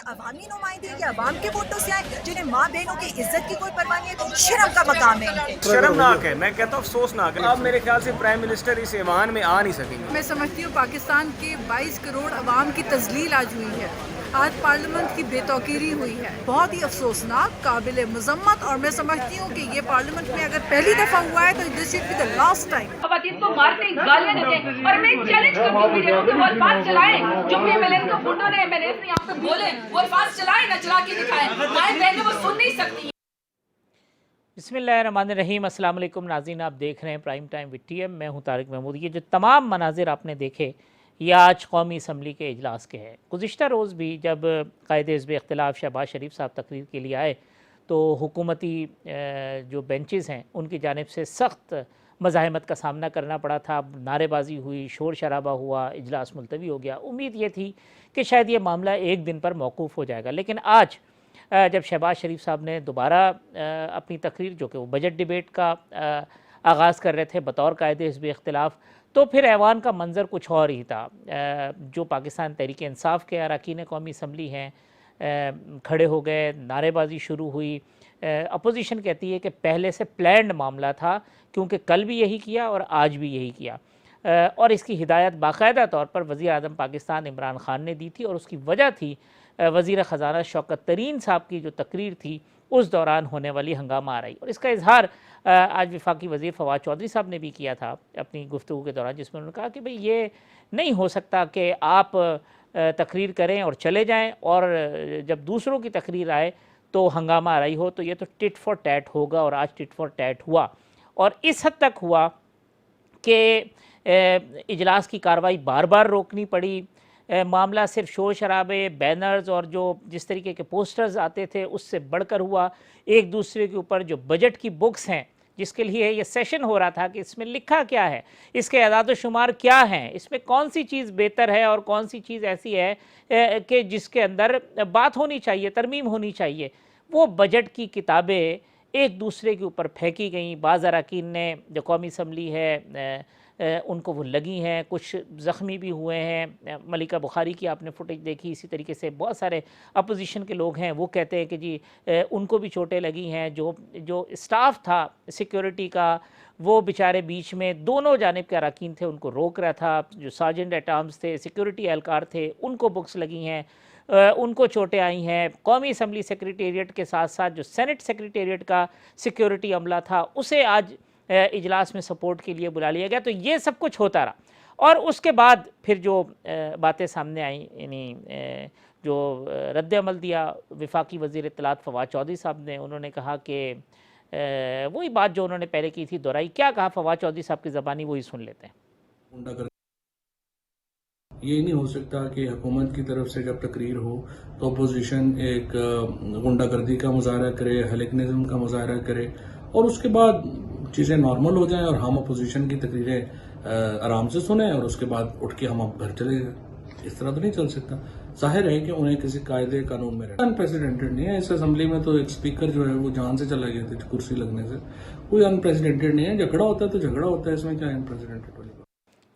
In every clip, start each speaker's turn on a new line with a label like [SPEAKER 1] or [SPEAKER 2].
[SPEAKER 1] عوامی نمائندے یا عوام کے ووٹوں سے آئے جنہیں ماں بہنوں کی عزت کی کوئی پرواہ نہیں ہے. شرم کا مقام ہے ان کے.
[SPEAKER 2] شرمناک ہے، میں کہتا ہوں افسوسناک ہے. اب میرے خیال سے پرائم منسٹر اس ایوان میں آ نہیں سکیں گے.
[SPEAKER 3] میں سمجھتی ہوں پاکستان کے 22 کروڑ عوام کی تذلیل آج ہوئی ہے. آج پارلیمنٹ کی بے توقیری ہوئی ہے، بہت ہی افسوسناک، قابل مذمت. اور میں سمجھتی ہوں کہ یہ پارلیمنٹ میں اگر پہلی دفعہ ہوا ہے تو this should be the last time.
[SPEAKER 4] خواتین کو مارتے ہیں، گالیاں دیتے ہیں، اور میں چیلنج کرتی ہوں میڈیا کو کہ وہ الفاظ چلائیں جو بھی MLN کا فوٹو نے MLN نے یہاں پہ بولے، وہ الفاظ چلائیں نہ چلا کے دکھائیں. مائیں بہنیں وہ سن نہیں سکتی.
[SPEAKER 5] بسم اللہ الرحمن الرحیم. السلام علیکم ناظرین، آپ دیکھ رہے ہیں پرائم ٹائم وتھ TM. میں ہوں طارق محمود. یہ جو تمام مناظر آپ نے دیکھے یہ آج قومی اسمبلی کے اجلاس کے ہیں. گزشتہ روز بھی جب قائد حزب اختلاف شہباز شریف صاحب تقریر کے لیے آئے تو حکومتی جو بینچز ہیں ان کی جانب سے سخت مزاحمت کا سامنا کرنا پڑا تھا. نعرے بازی ہوئی، شور شرابہ ہوا، اجلاس ملتوی ہو گیا. امید یہ تھی کہ شاید یہ معاملہ ایک دن پر موقوف ہو جائے گا، لیکن آج جب شہباز شریف صاحب نے دوبارہ اپنی تقریر، جو کہ وہ بجٹ ڈیبیٹ کا آغاز کر رہے تھے بطور قائد حزب اختلاف، تو پھر ایوان کا منظر کچھ اور ہی تھا. جو پاکستان تحریک انصاف کے اراکین قومی اسمبلی ہیں کھڑے ہو گئے، نعرے بازی شروع ہوئی. اپوزیشن کہتی ہے کہ پہلے سے پلینڈ معاملہ تھا، کیونکہ کل بھی یہی کیا اور آج بھی یہی کیا، اور اس کی ہدایت باقاعدہ طور پر وزیر اعظم پاکستان عمران خان نے دی تھی. اور اس کی وجہ تھی وزیر خزانہ شوکت ترین صاحب کی جو تقریر تھی اس دوران ہونے والی ہنگامہ آرائی. اور اس کا اظہار آج وفاقی وزیر فواد چودھری صاحب نے بھی کیا تھا اپنی گفتگو کے دوران، جس میں انہوں نے کہا کہ بھئی یہ نہیں ہو سکتا کہ آپ تقریر کریں اور چلے جائیں اور جب دوسروں کی تقریر آئے تو ہنگامہ آرائی ہو. تو یہ تو ٹٹ فار ٹیٹ ہوگا، اور آج ٹٹ فار ٹیٹ ہوا. اور اس حد تک ہوا کہ اجلاس کی کارروائی بار بار روکنی پڑی. معاملہ صرف شور شرابے، بینرز اور جو جس طریقے کے پوسٹرز آتے تھے اس سے بڑھ کر ہوا. ایک دوسرے کے اوپر جو بجٹ کی بکس ہیں جس کے لیے یہ سیشن ہو رہا تھا کہ اس میں لکھا کیا ہے، اس کے اعداد و شمار کیا ہیں، اس میں کون سی چیز بہتر ہے اور کون سی چیز ایسی ہے کہ جس کے اندر بات ہونی چاہیے، ترمیم ہونی چاہیے، وہ بجٹ کی کتابیں ایک دوسرے کے اوپر پھینکی گئیں. بعض اراکین نے جو قومی اسمبلی ہے ان کو وہ لگی ہیں، کچھ زخمی بھی ہوئے ہیں. ملکہ بخاری کی آپ نے فوٹیج دیکھی. اسی طریقے سے بہت سارے اپوزیشن کے لوگ ہیں وہ کہتے ہیں کہ جی ان کو بھی چوٹیں لگی ہیں. جو اسٹاف تھا سیکیورٹی کا وہ بیچارے بیچ میں دونوں جانب کے اراکین تھے ان کو روک رہا تھا. جو سارجنٹ ایٹ آرمز تھے، سیکیورٹی اہلکار تھے، ان کو بکس لگی ہیں، ان کو چوٹیں آئی ہیں. قومی اسمبلی سیکریٹریٹ کے ساتھ ساتھ جو سینٹ سیکریٹریٹ کا سیکیورٹی عملہ تھا اسے آج اجلاس میں سپورٹ کے لیے بلا لیا گیا. تو یہ سب کچھ ہوتا رہا. اور اس کے بعد پھر جو باتیں سامنے آئیں، یعنی جو رد عمل دیا وفاقی وزیر اطلاعات فواد چودھری صاحب نے، انہوں نے کہا کہ وہی بات جو انہوں نے پہلے کی تھی دہرائی. کیا کہا فواد چودھری صاحب کی زبانی، وہی سن لیتے ہیں.
[SPEAKER 6] یہ نہیں ہو سکتا کہ حکومت کی طرف سے جب تقریر ہو تو اپوزیشن ایک غنڈہ گردی کا مظاہرہ کرے، ہلیکنزم کا مظاہرہ کرے، اور اس کے بعد چیزیں نارمل ہو جائیں اور ہم اپوزیشن کی تقریریں آرام سے سنیں اور اس کے بعد اٹھ کے ہم گھر چلے جائیں. اس طرح تو نہیں چل سکتا. ظاہر ہے کہ انہیں کسی قاعدے قانون میں رہنا. ان پریسیڈنٹڈ نہیں ہے. اس اسمبلی میں تو ایک اسپیکر جو ہے وہ جان سے چلا گیا تھا کرسی لگنے سے. کوئی ان پریسیڈنٹڈ نہیں ہے. جھگڑا ہوتا ہے تو جھگڑا ہوتا ہے، اس میں کیا ان پریسیڈنٹڈ والی بات.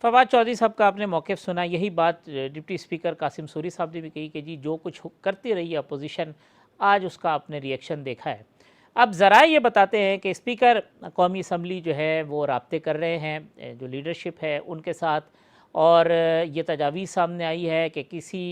[SPEAKER 5] فواد چودھری صاحب کا آپ نے موقف سنا. یہی بات ڈپٹی اسپیکر قاسم سوری صاحب نے بھی کہی کہ جی جو کچھ کرتی رہی ہے اپوزیشن، آج اس کا آپ نے ری ایکشن دیکھا ہے. اب ذرائع یہ بتاتے ہیں کہ اسپیکر قومی اسمبلی جو ہے وہ رابطے کر رہے ہیں جو لیڈرشپ ہے ان کے ساتھ، اور یہ تجاویز سامنے آئی ہے کہ کسی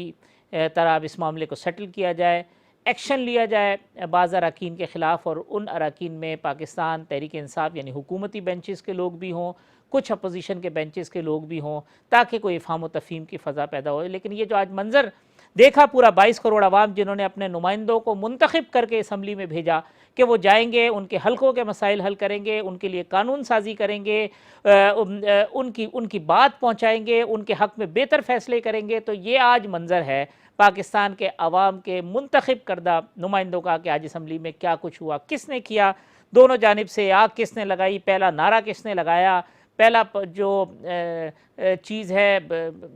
[SPEAKER 5] طرح اب اس معاملے کو سیٹل کیا جائے، ایکشن لیا جائے بعض اراکین کے خلاف. اور ان اراکین میں پاکستان تحریک انصاف یعنی حکومتی بینچز کے لوگ بھی ہوں، کچھ اپوزیشن کے بینچز کے لوگ بھی ہوں، تاکہ کوئی افہام و تفہیم کی فضا پیدا ہو. لیکن یہ جو آج منظر دیکھا پورا 22 کروڑ عوام جنہوں نے اپنے نمائندوں کو منتخب کر کے اسمبلی میں بھیجا کہ وہ جائیں گے، ان کے حلقوں کے مسائل حل کریں گے، ان کے لیے قانون سازی کریں گے، ان کی بات پہنچائیں گے، ان کے حق میں بہتر فیصلے کریں گے. تو یہ آج منظر ہے پاکستان کے عوام کے منتخب کردہ نمائندوں کا کہ آج اسمبلی میں کیا کچھ ہوا، کس نے کیا، دونوں جانب سے آگ کس نے لگائی، پہلا نعرہ کس نے لگایا، پہلا جو چیز ہے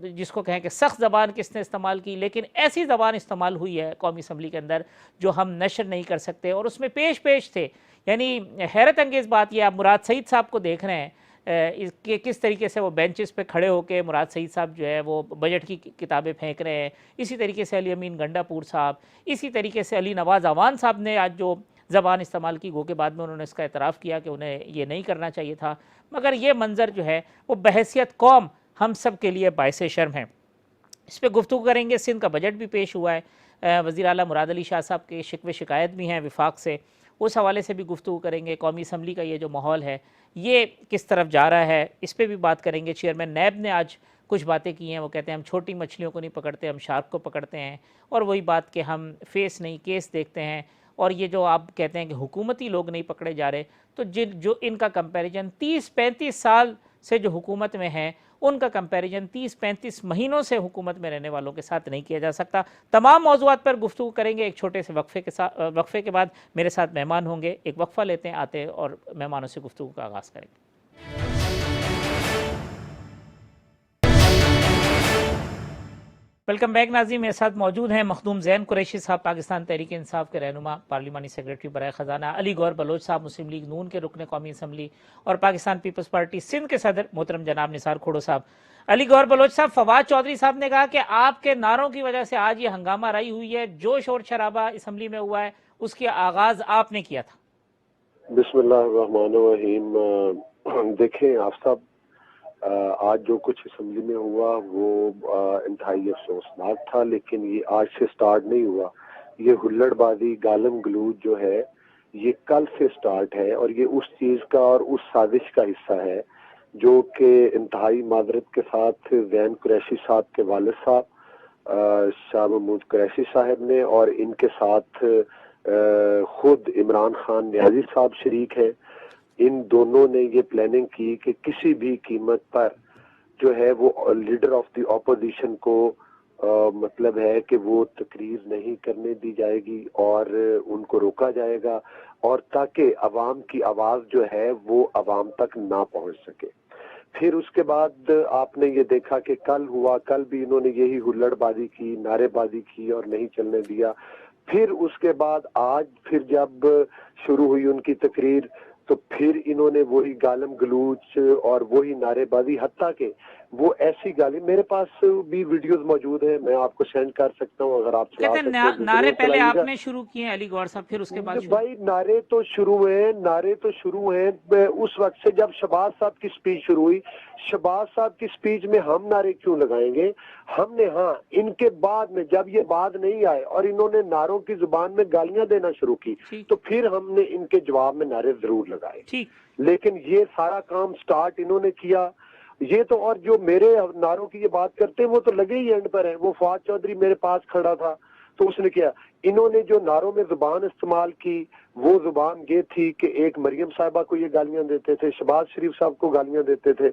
[SPEAKER 5] جس کو کہیں کہ سخت زبان کس نے استعمال کی. لیکن ایسی زبان استعمال ہوئی ہے قومی اسمبلی کے اندر جو ہم نشر نہیں کر سکتے. اور اس میں پیش تھے. یعنی حیرت انگیز بات یہ، آپ مراد سعید صاحب کو دیکھ رہے ہیں किस तरीके से वो बेंचेस पे खड़े होकर मुराद सईद साहब जो है वो बजट की किताबें फेंक रहे हैं, इसी तरीके से अली अमीन गंडापुर साहब, इसी तरीके से अली नवाज़ अवान साहब ने आज जो ज़बान इस्तेमाल की, गो के बाद में उन्होंने इसका एतराफ़ किया कि उन्हें ये नहीं करना चाहिए था, मगर ये मंज़र जो है वो बहैसियत कौम हम सब के लिए बाइस शर्म है। इस पर गुफ्तगू करेंगे। सिंध का बजट भी पेश हुआ है, वज़ीर आला मुराद अली शाह साहब के शिकवे शिकायत भी हैं विफाक से, उस हवाले से भी गुफ्तगू करेंगे। कौमी असम्बली का ये जो माहौल है ये किस तरफ जा रहा है, इस पर भी बात करेंगे। चेयरमैन नैब ने आज कुछ बातें की हैं, वो कहते हैं हम छोटी मछलियों को नहीं पकड़ते, हम शार्क को पकड़ते हैं, और वही बात कि हम फेस नहीं केस देखते हैं। और ये जो आप कहते हैं कि हुकूमती लोग नहीं पकड़े जा रहे, तो जो इनका कंपैरिजन 30-35 साल से जो हुकूमत में हैं उनका कंपैरिजन 30-35 महीनों से हुकूमत में रहने वालों के साथ नहीं किया जा सकता। तमाम मौज़ूआत पर गुफ्तगू करेंगे। एक छोटे से वक्फे के बाद मेरे साथ मेहमान होंगे। एक वक्फ़ा लेते हैं, आते हैं और मेहमानों से गुफ्तगू का आगाज़ करेंगे। वेलकम बैक नाज़रीन। मेरे साथ मौजूद हैं मखदूम ज़ैन कुरैशी साहब, पाकिस्तान तहरीक इंसाफ के रहनुमा, पार्लिमानी सेक्रेटरी बराए ख़जाना, अली गौहर बलोच साहब, मुस्लिम लीग नून के रुकन कौमी असम्बली, और पाकिस्तान पीपल्स पार्टी सिंध के सदर मोहतरम जनाब निसार खोड़ो साहब। अली गौहर बलोच साहब, फवाद चौधरी साहब ने कहा कि आपके नारों की वजह से आज ये हंगामा राई हुई है, जो शोर शराबा असम्बली में हुआ है उसके आगाज़ आपने किया था।
[SPEAKER 7] बिस्मिल्लाहिर्रहमानिर्रहीम। देखें आप सब, आज जो कुछ असम्बली में हुआ वो इंतहाई अफसोसनाक था, लेकिन ये आज से स्टार्ट नहीं हुआ। ये हुल्लड़बाजी, गालम गलूज जो है ये कल से स्टार्ट है, और ये उस चीज़ का और उस साजिश का हिस्सा है जो कि इंतहाई मादरत के साथ ज़ैन कुरैशी साहब के वालिद साहब शाह महमूद कुरैशी साहब ने, और इनके साथ खुद इमरान खान न्याजी साहब शरीक हैं। इन दोनों ने ये प्लानिंग की कि किसी भी कीमत पर जो है वो लीडर ऑफ द ऑपोजिशन को मतलब है कि वो तकरीर नहीं करने दी जाएगी और उनको रोका जाएगा, और ताकि अवाम की आवाज़ जो है वो अवाम तक ना पहुंच सके। फिर उसके बाद आपने ये देखा कि कल हुआ, कल भी इन्होंने यही हुल्लड़बाजी की, नारेबाजी की और नहीं चलने दिया। फिर उसके बाद आज फिर जब शुरू हुई उनकी तकरीर तो फिर इन्होंने वही गालम गलूच और वही नारेबाजी, हत्ता के वो ऐसी गाली, मेरे पास भी वीडियोस मौजूद है, मैं आपको सेंड कर सकता हूँ अगर आप
[SPEAKER 5] नारे पहले आपने शुरू किए अली गौहर साहब, फिर उसके बाद
[SPEAKER 7] भाई नारे तो शुरू हैं उस वक्त से जब शहबाज साहब की स्पीच शुरू हुई। शहबाज साहब की स्पीच में हम नारे क्यों लगाएंगे? हमने हाँ इनके बाद में जब ये बात नहीं आए और इन्होंने नारों की जुबान में गालियां देना शुरू की तो फिर हमने इनके जवाब में नारे जरूर लगाए। लेकिन ये सारा काम स्टार्ट इन्होंने किया। ये तो, और जो मेरे नारों की ये बात करते हैं वो तो लगे ही एंड पर है। वो फवाद चौधरी मेरे पास खड़ा था तो उसने किया, इन्होंने जो नारों में जुबान इस्तेमाल की वो जुबान ये थी कि एक मरियम साहिबा को ये गालियां देते थे, शहबाज शरीफ साहब को गालियां देते थे।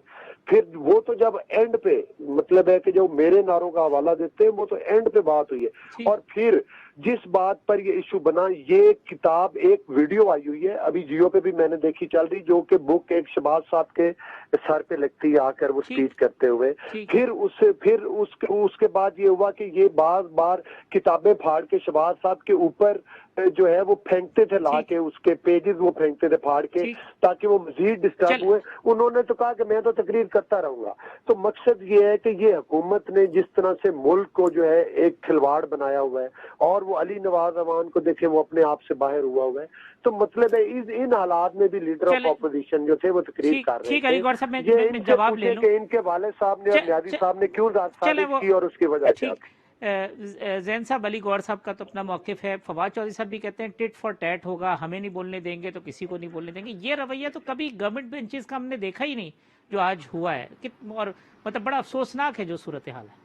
[SPEAKER 7] फिर वो तो जब एंड पे मतलब है कि जो मेरे नारों का हवाला देते हैं वो तो एंड पे बात हुई है। और फिर जिस बात पर ये इशू बना, ये किताब एक वीडियो आई हुई है अभी जियो पे भी मैंने देखी चल रही, जो कि बुक एक शहबाज साहब के सर पे लगती है आकर वो स्पीच करते हुए। फिर उसके बाद ये हुआ कि ये बार बार किताबें फाड़ के शहबाज साहब के ऊपर जो है वो फेंकते थे, ला के उसके पेजेस वो फेंकते थे फाड़ के ताकि वो मजीद डिस्टर्ब हुए। उन्होंने तो कहा कि मैं तो तकरीर करता रहूंगा। तो मकसद ये है कि ये हुकूमत ने जिस तरह से मुल्क को जो है एक खिलवाड़ बनाया हुआ है, और वो अली नवाज अवान को देखे वो अपने आप से बाहर हुआ है। तो मतलब है इन हालात में भी लीडर ऑफ ऑपोजिशन जो थे वो तकरीर कर रहे थे।
[SPEAKER 5] जवाब ले लूं,
[SPEAKER 7] इनके वाले साहब ने और न्याजी साहब ने क्यों साजिश की और उसकी वजह से
[SPEAKER 5] ज़ैन साहब, अली गौहर साहब का तो अपना मौक़िफ़ है, फवाद चौधरी साहब भी कहते हैं टिट फॉर टैट होगा, हमें नहीं बोलने देंगे तो किसी को नहीं बोलने देंगे। ये रवैया तो कभी गवर्नमेंट बेंचेस का हमने देखा ही नहीं जो आज हुआ है, और मतलब बड़ा अफसोसनाक है जो सूरत हाल है।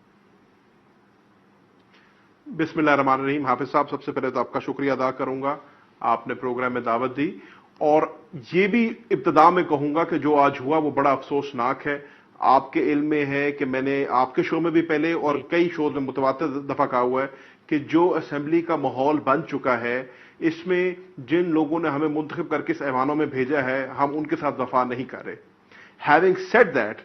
[SPEAKER 8] बिस्मिल्लाहिर्रहमानिर्रहीम। हाफिज साहब, सबसे पहले तो आपका शुक्रिया अदा करूंगा, आपने प्रोग्राम में दावत दी, और ये भी इब्तिदा में कहूंगा कि जो आज हुआ वो बड़ा अफसोसनाक है। आपके इल्म में है कि मैंने आपके शो में भी पहले और कई शोज में मुतवातिर दफा कहा हुआ है कि जो असेंबली का माहौल बन चुका है इसमें जिन लोगों ने हमें मुंतखब करके इस ऐवानों में भेजा है हम उनके साथ वफा नहीं कर रहे। Having said that,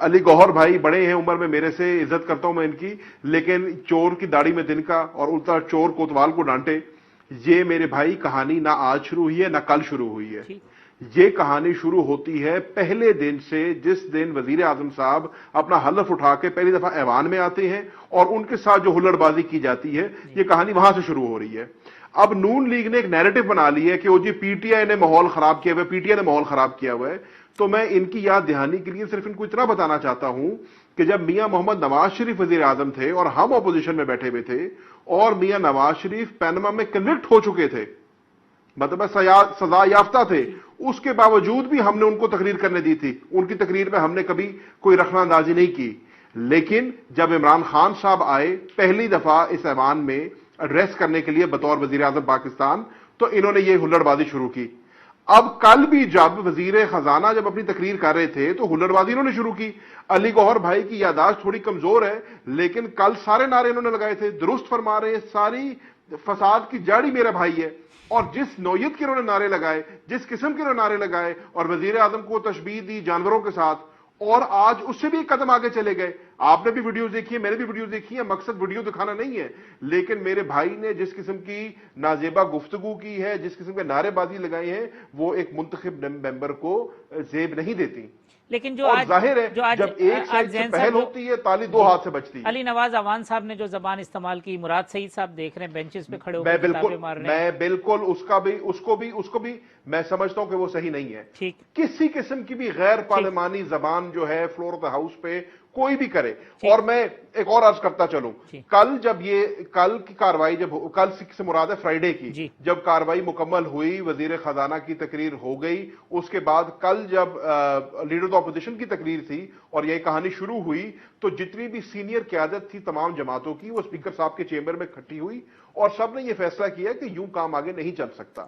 [SPEAKER 8] Ali Gauhar भाई बड़े हैं उम्र में मेरे से, इज्जत करता हूं मैं इनकी, लेकिन चोर की दाढ़ी में दिन का और उल्टा चोर कोतवाल को डांटे, ये मेरे भाई कहानी ना आज शुरू हुई है ना कल शुरू हुई है। یہ کہانی شروع ہوتی ہے پہلے دن سے، جس دن وزیر اعظم صاحب اپنا حلف اٹھا کے پہلی دفعہ ایوان میں آتے ہیں اور ان کے ساتھ جو ہلڑ بازی کی جاتی ہے، یہ کہانی وہاں سے شروع ہو رہی ہے۔ اب نون لیگ نے ایک نیریٹو بنا لی ہے کہ وہ جی پی ٹی آئی نے ماحول خراب کیا ہوا ہے، پی ٹی آئی نے ماحول خراب کیا ہوا ہے۔ تو میں ان کی یاد دہانی کے لیے صرف ان کو اتنا بتانا چاہتا ہوں کہ جب میاں محمد نواز شریف وزیر اعظم تھے اور ہم اپوزیشن میں بیٹھے ہوئے تھے اور میاں نواز شریف پینما میں کنوکٹ ہو چکے تھے، مطلب سزا یافتہ تھے، اس کے باوجود بھی ہم نے ان کو تقریر کرنے دی تھی، ان کی تقریر میں ہم نے کبھی کوئی رخنہ اندازی نہیں کی۔ لیکن جب عمران خان صاحب آئے پہلی دفعہ اس ایوان میں ایڈریس کرنے کے لیے بطور وزیر اعظم پاکستان، تو انہوں نے یہ ہلڑ بازی شروع کی۔ اب کل بھی جب وزیر خزانہ جب اپنی تقریر کر رہے تھے تو ہلڑ بازی انہوں نے شروع کی۔ علی گوہر بھائی کی یادداشت تھوڑی کمزور ہے، لیکن کل سارے نعرے انہوں نے لگائے تھے، درست فرما رہے ہیں، ساری فساد کی جڑ میرا بھائی ہے، اور جس نوعیت کے انہوں نے نعرے لگائے، جس قسم کے انہوں نے نعرے لگائے اور وزیر اعظم کو تشبیہ دی جانوروں کے ساتھ، اور آج اس سے بھی ایک قدم آگے چلے گئے۔ آپ نے بھی ویڈیوز دیکھی ہے، میں نے بھی ویڈیوز دیکھی ہے، مقصد ویڈیو دکھانا نہیں ہے، لیکن میرے بھائی نے جس قسم کی نازیبہ گفتگو کی ہے، جس قسم کے نعرے بازی لگائے ہیں، وہ ایک منتخب ممبر کو زیب نہیں دیتی۔
[SPEAKER 5] لیکن جو
[SPEAKER 8] اور
[SPEAKER 5] آج
[SPEAKER 8] ظاہر ہے
[SPEAKER 5] جو آج
[SPEAKER 8] جب ایک سائڈ سے پہل ہوتی ہے تالی دو ہاتھ سے بچتی ہے۔
[SPEAKER 5] علی نواز اوان صاحب نے جو زبان استعمال کی، مراد سعید صاحب دیکھ رہے ہیں بینچز پہ کھڑے ہو کے کتابیں مار رہے ہیں،
[SPEAKER 8] میں بالکل اس کو بھی میں سمجھتا ہوں کہ وہ صحیح نہیں ہے۔
[SPEAKER 5] ٹھیک،
[SPEAKER 8] کسی قسم کی بھی غیر پارلیمانی زبان جو ہے فلور آف دا ہاؤس پہ کوئی بھی کرے۔ اور میں ایک اور عرض کرتا چلوں، کل کی کاروائی کل سے مراد ہے فرائیڈے کی، جب کاروائی مکمل ہوئی، وزیر خزانہ کی تقریر ہو گئی، اس کے بعد کل جب لیڈر آف اپوزیشن کی تقریر تھی اور یہ کہانی شروع ہوئی، تو جتنی بھی سینئر قیادت تھی تمام جماعتوں کی، وہ اسپیکر صاحب کے چیمبر میں اکٹھی ہوئی اور سب نے یہ فیصلہ کیا کہ یوں کام آگے نہیں چل سکتا۔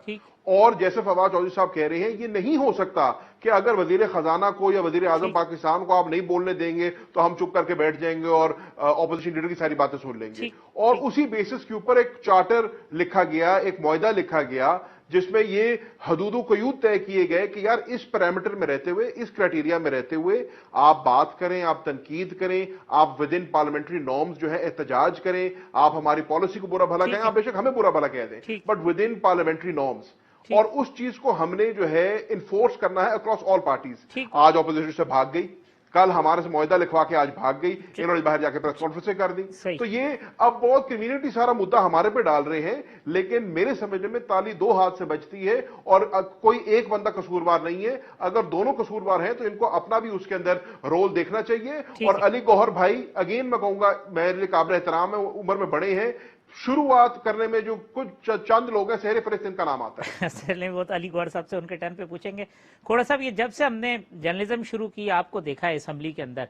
[SPEAKER 8] اور جیسے فواد چودھری صاحب کہہ رہے ہیں، یہ نہیں ہو سکتا کہ اگر وزیر خزانہ کو یا وزیر اعظم پاکستان کو آپ نہیں بولنے دیں گے تو ہم چپ کر کے بیٹھ جائیں گے اور اپوزیشن لیڈر کی ساری باتیں سن لیں گے۔ اور اسی بیسس کے اوپر ایک چارٹر لکھا گیا، ایک معاہدہ لکھا گیا، جس میں یہ حدود و قیود طے کیے گئے کہ یار اس پیرامیٹر میں رہتے ہوئے، اس کرائٹیریا میں رہتے ہوئے آپ بات کریں، آپ تنقید کریں، آپ ود ان پارلیمنٹری نارمز جو ہے احتجاج کریں، آپ ہماری پالیسی کو برا بھلا کہیں، آپ بے شک ہمیں برا بھلا کہہ دیں، but with in parliamentary norms. اور اس چیز کو ہم نے جو ہے انفورس کرنا ہے اکراس آل پارٹیز۔ آج اپوزیشن سے بھاگ گئی، کل ہمارے سے معاہدہ لکھوا کے آج بھاگ گئی، انہوں نے باہر جا کے پریس کانفرنسیں کر دی۔ تو یہ اب بہت کمیونٹی سارا مدعا ہمارے پہ ڈال رہے ہیں، لیکن میرے سمجھنے میں تالی دو ہاتھ سے بچتی ہے اور کوئی ایک بندہ قصوروار نہیں ہے۔ اگر دونوں قصوروار ہیں تو ان کو اپنا بھی اس کے اندر رول دیکھنا چاہیے۔ اور علی گوہر بھائی اگین میں کہوں گا، میرے لیے قابل احترام ہے، عمر میں بڑے ہیں، شروعات کرنے میں جو کچھ چند لوگ ہیں، سہر فہرست ان کا نام آتا ہے۔
[SPEAKER 5] چلیں وہ تو علی گوہر صاحب سے ان کے ٹرن پہ پوچھیں گے۔ کھوڑا صاحب، یہ جب سے ہم نے جرنلزم شروع کی، آپ کو دیکھا ہے اسمبلی کے اندر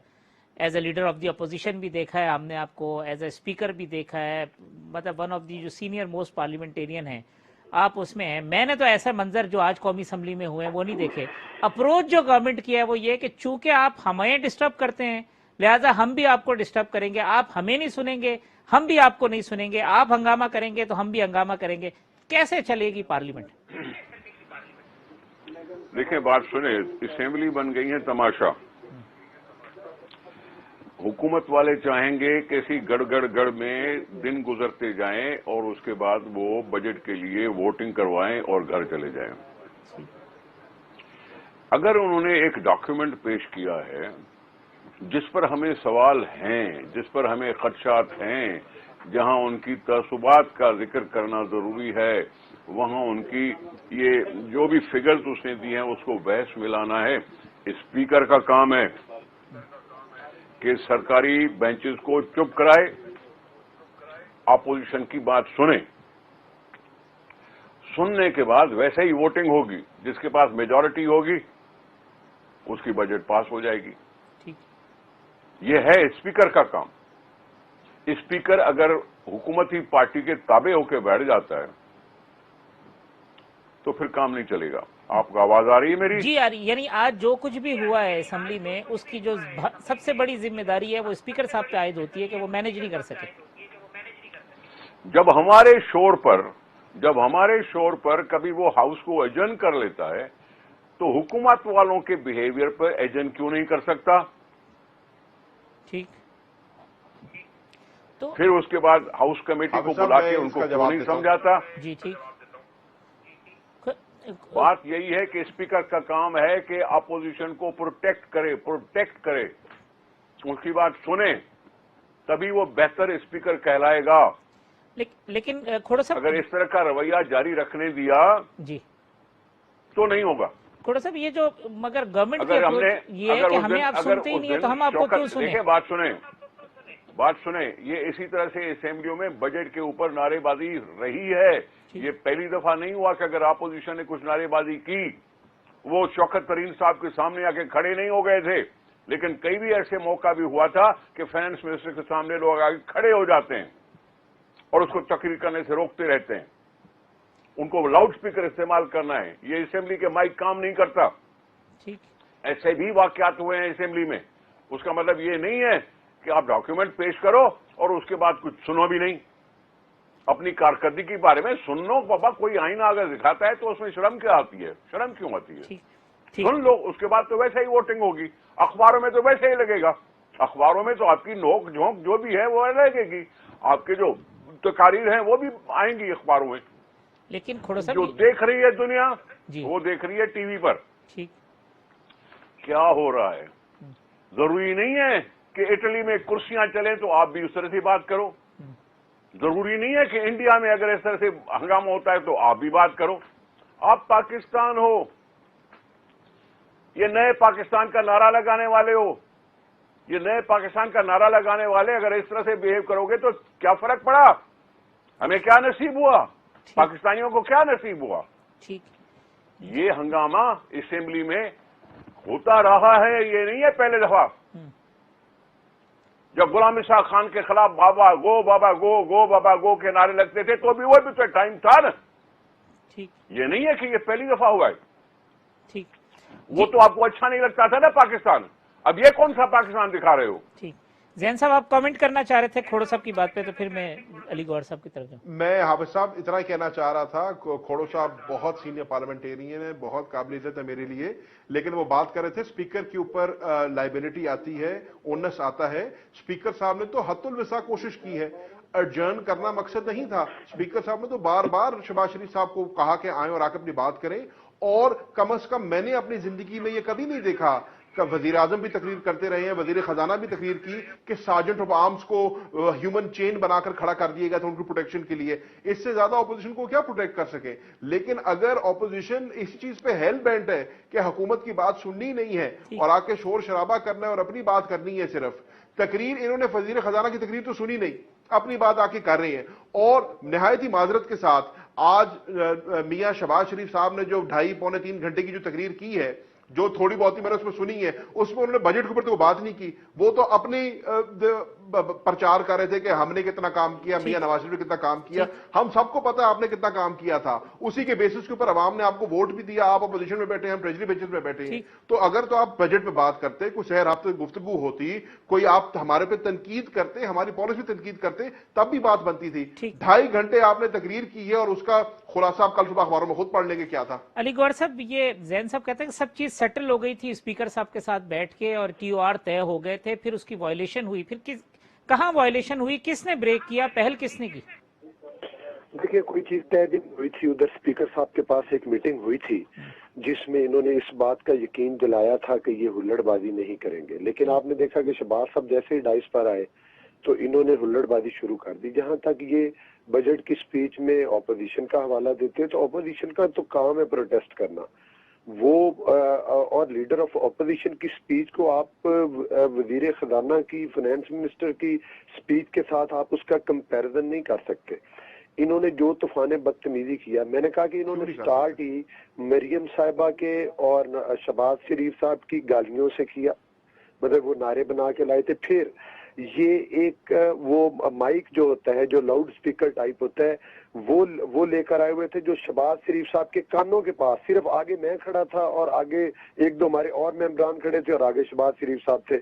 [SPEAKER 5] as a leader of the opposition بھی دیکھا ہے ہم نے، آپ کو ایز اے اسپیکر بھی دیکھا ہے، مطلب ون آف دی جو سینئر موسٹ پارلیمنٹیرین ہیں آپ اس میں ہیں۔ میں نے تو ایسا منظر جو آج قومی اسمبلی میں ہوئے ہیں وہ نہیں دیکھے۔ اپروچ جو گورنمنٹ کیا ہے وہ یہ کہ چونکہ آپ ہمیں ڈسٹرب کرتے ہیں لہٰذا ہم بھی آپ کو ڈسٹرب کریں گے، آپ ہمیں نہیں سنیں گے ہم بھی آپ کو نہیں سنیں گے، آپ ہنگامہ کریں گے تو ہم بھی ہنگامہ کریں گے۔ کیسے چلے گی پارلیمنٹ؟
[SPEAKER 9] دیکھیں بات سنیں، اسمبلی بن گئی ہے تماشا۔ حکومت والے چاہیں گے کہ اسی گڑ گڑ گڑ میں دن گزرتے جائیں اور اس کے بعد وہ بجٹ کے لیے ووٹنگ کروائیں اور گھر چلے جائیں۔ اگر انہوں نے ایک ڈاکیومنٹ پیش کیا ہے جس پر ہمیں سوال ہیں، جس پر ہمیں خدشات ہیں، جہاں ان کی تعصبات کا ذکر کرنا ضروری ہے، وہاں ان کی یہ جو بھی فگرز اس نے دی ہیں اس کو بحث میں لانا ہے۔ اسپیکر کا کام ہے کہ سرکاری بینچز کو چپ کرائے، اپوزیشن کی بات سنیں، سننے کے بعد ویسے ہی ووٹنگ ہوگی، جس کے پاس میجورٹی ہوگی اس کی بجٹ پاس ہو جائے گی۔ یہ ہے اسپیکر کا کام۔ اسپیکر اگر حکومتی پارٹی کے تابع ہو کے بیٹھ جاتا ہے تو پھر کام نہیں چلے گا۔ آپ کو آواز آ رہی ہے میری؟
[SPEAKER 5] جی آ رہی۔ یعنی آج جو کچھ بھی ہوا ہے اسمبلی میں اس کی جو سب سے بڑی ذمہ داری ہے وہ اسپیکر صاحب پہ عائد ہوتی ہے کہ وہ مینج نہیں کر سکے۔
[SPEAKER 9] جب ہمارے شور پر کبھی وہ ہاؤس کو ایجن کر لیتا ہے تو حکومت والوں کے بیہیویئر پر ایجن کیوں نہیں کر سکتا؟
[SPEAKER 5] ٹھیک، تو
[SPEAKER 9] پھر اس کے بعد ہاؤس کمیٹی کو بلا کے ان کو کیوں نہیں سمجھاتا؟
[SPEAKER 5] جی ٹھیک۔
[SPEAKER 9] बात यही है कि स्पीकर का काम है कि अपोजिशन को प्रोटेक्ट करे, उसकी बात सुने, तभी वो बेहतर स्पीकर कहलाएगा।
[SPEAKER 5] लेकिन खोड़ा साहब,
[SPEAKER 9] अगर इस तरह का रवैया जारी रखने दिया
[SPEAKER 5] जी
[SPEAKER 9] तो नहीं होगा।
[SPEAKER 5] खोड़ा साहब, ये जो मगर गवर्नमेंट की
[SPEAKER 9] अगर हमने
[SPEAKER 5] अप्रोच ये है कि हमें आप सुनते ही नहीं है, तो हम आपको क्यों सुने?
[SPEAKER 9] देखिए, बात सुने, ये इसी तरह से असेंबलियों में बजट के ऊपर नारेबाजी रही है। ये पहली दफा नहीं हुआ कि अगर अपोजिशन ने कुछ नारेबाजी की, वो शौकत तरीन साहब के सामने आके खड़े नहीं हो गए थे, लेकिन कई भी ऐसे मौका भी हुआ था कि फाइनेंस मिनिस्टर के सामने लोग आगे खड़े हो जाते हैं और उसको तकरीर करने से रोकते रहते हैं। उनको लाउड स्पीकर इस्तेमाल करना है, ये असेंबली के माइक काम नहीं करता।
[SPEAKER 5] ठीक,
[SPEAKER 9] ऐसे भी वाकयात हुए हैं असेंबली में। उसका मतलब ये नहीं है कि आप डॉक्यूमेंट पेश करो और उसके बाद कुछ सुनो भी नहीं। अपनी कारकर्दगी के बारे में सुन लो बाबा, कोई आईना अगर दिखाता है तो उसमें शर्म क्या आती है? शर्म क्यों आती है? सुन लो, उसके बाद तो वैसे ही वोटिंग होगी। अखबारों में तो वैसे ही लगेगा, अखबारों में तो आपकी नोक झोंक जो भी है वो लगेगी, आपके जो तकारीर हैं वो भी आएंगी अखबारों में।
[SPEAKER 5] लेकिन खोड़ा साहब,
[SPEAKER 9] जो देख रही है दुनिया
[SPEAKER 5] जी,
[SPEAKER 9] वो देख रही है टीवी पर।
[SPEAKER 5] ठीक,
[SPEAKER 9] क्या हो रहा है? जरूरी नहीं है कि इटली में कुर्सियां चलें तो आप भी उस तरह से बात करो। जरूरी नहीं है कि इंडिया में अगर इस तरह से हंगामा होता है तो आप भी बात करो। आप पाकिस्तान हो, ये नए पाकिस्तान का नारा लगाने वाले हो, ये नए पाकिस्तान का नारा लगाने वाले अगर इस तरह से बिहेव करोगे तो क्या फर्क पड़ा? हमें क्या नसीब हुआ? पाकिस्तानियों को क्या नसीब हुआ?
[SPEAKER 5] ठीक,
[SPEAKER 9] ये हंगामा असेंबली में होता रहा है, ये नहीं है पहले दफा। जब गुलाम इसा खान के खिलाफ बाबा गो बाबा गो, गो बाबा गो के नारे लगते थे तो भी वो भी तो टाइम था ना।
[SPEAKER 5] ठीक,
[SPEAKER 9] ये नहीं है कि ये पहली दफा हुआ है।
[SPEAKER 5] ठीक,
[SPEAKER 9] वो तो आपको अच्छा नहीं लगता था ना पाकिस्तान, अब ये कौन सा पाकिस्तान दिखा रहे हो?
[SPEAKER 5] ठीक। जैन साहब, आप कमेंट करना चाह रहे थे खोड़ो साहब की बात पे, तो फिर मैं अली गौहर साहब की तरफ जाऊं।
[SPEAKER 8] मैं हाफिज साहब इतना ही कहना चाह रहा था, खोड़ो साहब बहुत सीनियर पार्लियामेंटेरियन है, बहुत काबिल इज्जत है मेरे लिए, लेकिन वो बात कर रहे थे स्पीकर के ऊपर लाइबिलिटी आती है, ओनस आता है। स्पीकर साहब ने तो हत्तुल विसा कोशिश की है, एडजर्न करना मकसद नहीं था। स्पीकर साहब ने तो बार बार शहबाज शरीफ साहब को कहा कि आए और आकर अपनी बात करें, और कम अज कम मैंने अपनी जिंदगी में ये कभी नहीं देखा। वजीर आजम भी तकरीर करते रहे हैं, वजीर खजाना भी तकरीर की कि सार्जेंट ऑफ आर्म्स को ह्यूमन चेन बनाकर खड़ा कर दिया गया था उनकी प्रोटेक्शन के लिए। इससे ज्यादा ऑपोजिशन को क्या प्रोटेक्ट कर सके? लेकिन अगर ऑपोजिशन इस चीज पे हेल बेंट है कि हुकूमत की बात सुननी नहीं है और आके शोर शराबा करना है और अपनी बात करनी है, सिर्फ तकरीर इन्होंने वजीर खजाना की तकरीर तो सुनी नहीं, अपनी बात आके कर रहे हैं। और निहायत ही माजरत के साथ आज मियां शहबाज शरीफ साहब ने जो 2.5-3 घंटे की जो तकरीर की है, जो थोड़ी बहुत ही मैंने उसमें सुनी है, उसमें उन्होंने बजट के ऊपर तो बात नहीं की। वो तो अपनी प्रचार कर रहे थे कि हमने कितना काम किया, मियां नवाज शरीफ ने कितना काम किया। हम सबको पता है आपने कितना काम किया था, उसी के बेसिस के ऊपर अवाम ने आपको वोट भी दिया। आप अपोजिशन में बैठे हैं, हम ट्रेजरी बेंचेस में बैठे हैं। तो अगर तो आप बजट पे बात करते, कुछ सैर हफ्ते गुफ्तगू होती, कोई आप हमारे पे तनकीद करते, हमारी पॉलिसी पे तनकीद करते, तब भी बात बनती थी। 2.5 घंटे आपने तकरीर की है और उसका खुलासा आप कल सुबह अखबारों में खुद पढ़ लेंगे क्या था।
[SPEAKER 5] अली गौहर साहब, ये जैन साहब कहते हैं कि सब चीज सेटल हो गई थी स्पीकर साहब के साथ बैठ के और TOR तय हो गए थे, फिर उसकी वायलेशन हुई। फिर कहाँ वायलेशन हुई, किसने ब्रेक किया, पहल किसने की?
[SPEAKER 7] देखिए, कोई चीज तय दिन हुई थी, उधर स्पीकर साहब के पास एक मीटिंग हुई थी जिसमें इन्होंने इस बात का यकीन दिलाया था कि ये हुल्लड़बाजी नहीं करेंगे। लेकिन आपने देखा कि शहबाज साहब जैसे ही डाइस पर आए तो इन्होंने हुल्लड़बाजी शुरू कर दी। जहां तक ये बजट की स्पीच में ऑपोजिशन का हवाला देते हैं, तो ऑपोजिशन का तो काम है प्रोटेस्ट करना। वो और लीडर ऑफ ऑपोजिशन की स्पीच को आप वजीर खजाना की, फाइनेंस मिनिस्टर की स्पीच के साथ आप उसका कंपैरिजन नहीं कर सकते। इन्होंने जो तूफान बदतमीजी किया, मैंने कहा कि इन्होंने स्टार्ट ही मरियम साहिबा के और शहबाज शरीफ साहब की गालियों से किया, मतलब वो नारे बना के लाए थे। फिर ये एक वो माइक जो होता है, जो लाउड स्पीकर टाइप होता है, वो लेकर आए हुए थे, जो शहबाज शरीफ साहब के कानों के पास, सिर्फ आगे मैं खड़ा था और आगे 1-2 हमारे और मेंबरान खड़े थे और आगे शहबाज शरीफ साहब थे,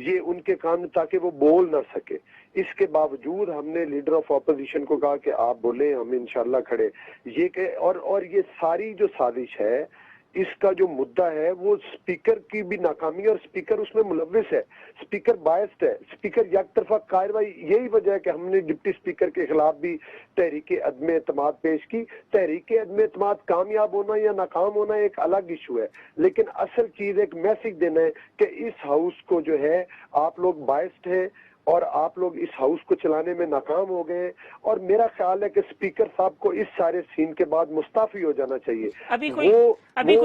[SPEAKER 7] ये उनके कान ताकि वो बोल ना सके। इसके बावजूद हमने लीडर ऑफ ऑपोजिशन को कहा कि आप बोले, हम इंशाल्लाह खड़े। ये के और ये सारी जो साजिश है, इसका जो मुद्दा है वो स्पीकर की भी नाकामी है और स्पीकर उसमें मुलव्विस है, स्पीकर बायस्ड है, स्पीकर यकतरफा कार्रवाई। यही वजह है कि हमने डिप्टी स्पीकर के खिलाफ भी तहरीक अदम एतमाद पेश की। तहरीक अदम एतमाद कामयाब होना या नाकाम होना एक अलग इशू है, लेकिन असल चीज एक मैसेज देना है कि इस हाउस को जो है आप लोग बायस्ड हैं और आप लोग इस हाउस को चलाने में नाकाम हो गए। और मेरा ख्याल है कि स्पीकर साहब को इस सारे सीन के बाद मुस्ताफी हो जाना चाहिए।
[SPEAKER 5] अभी कोई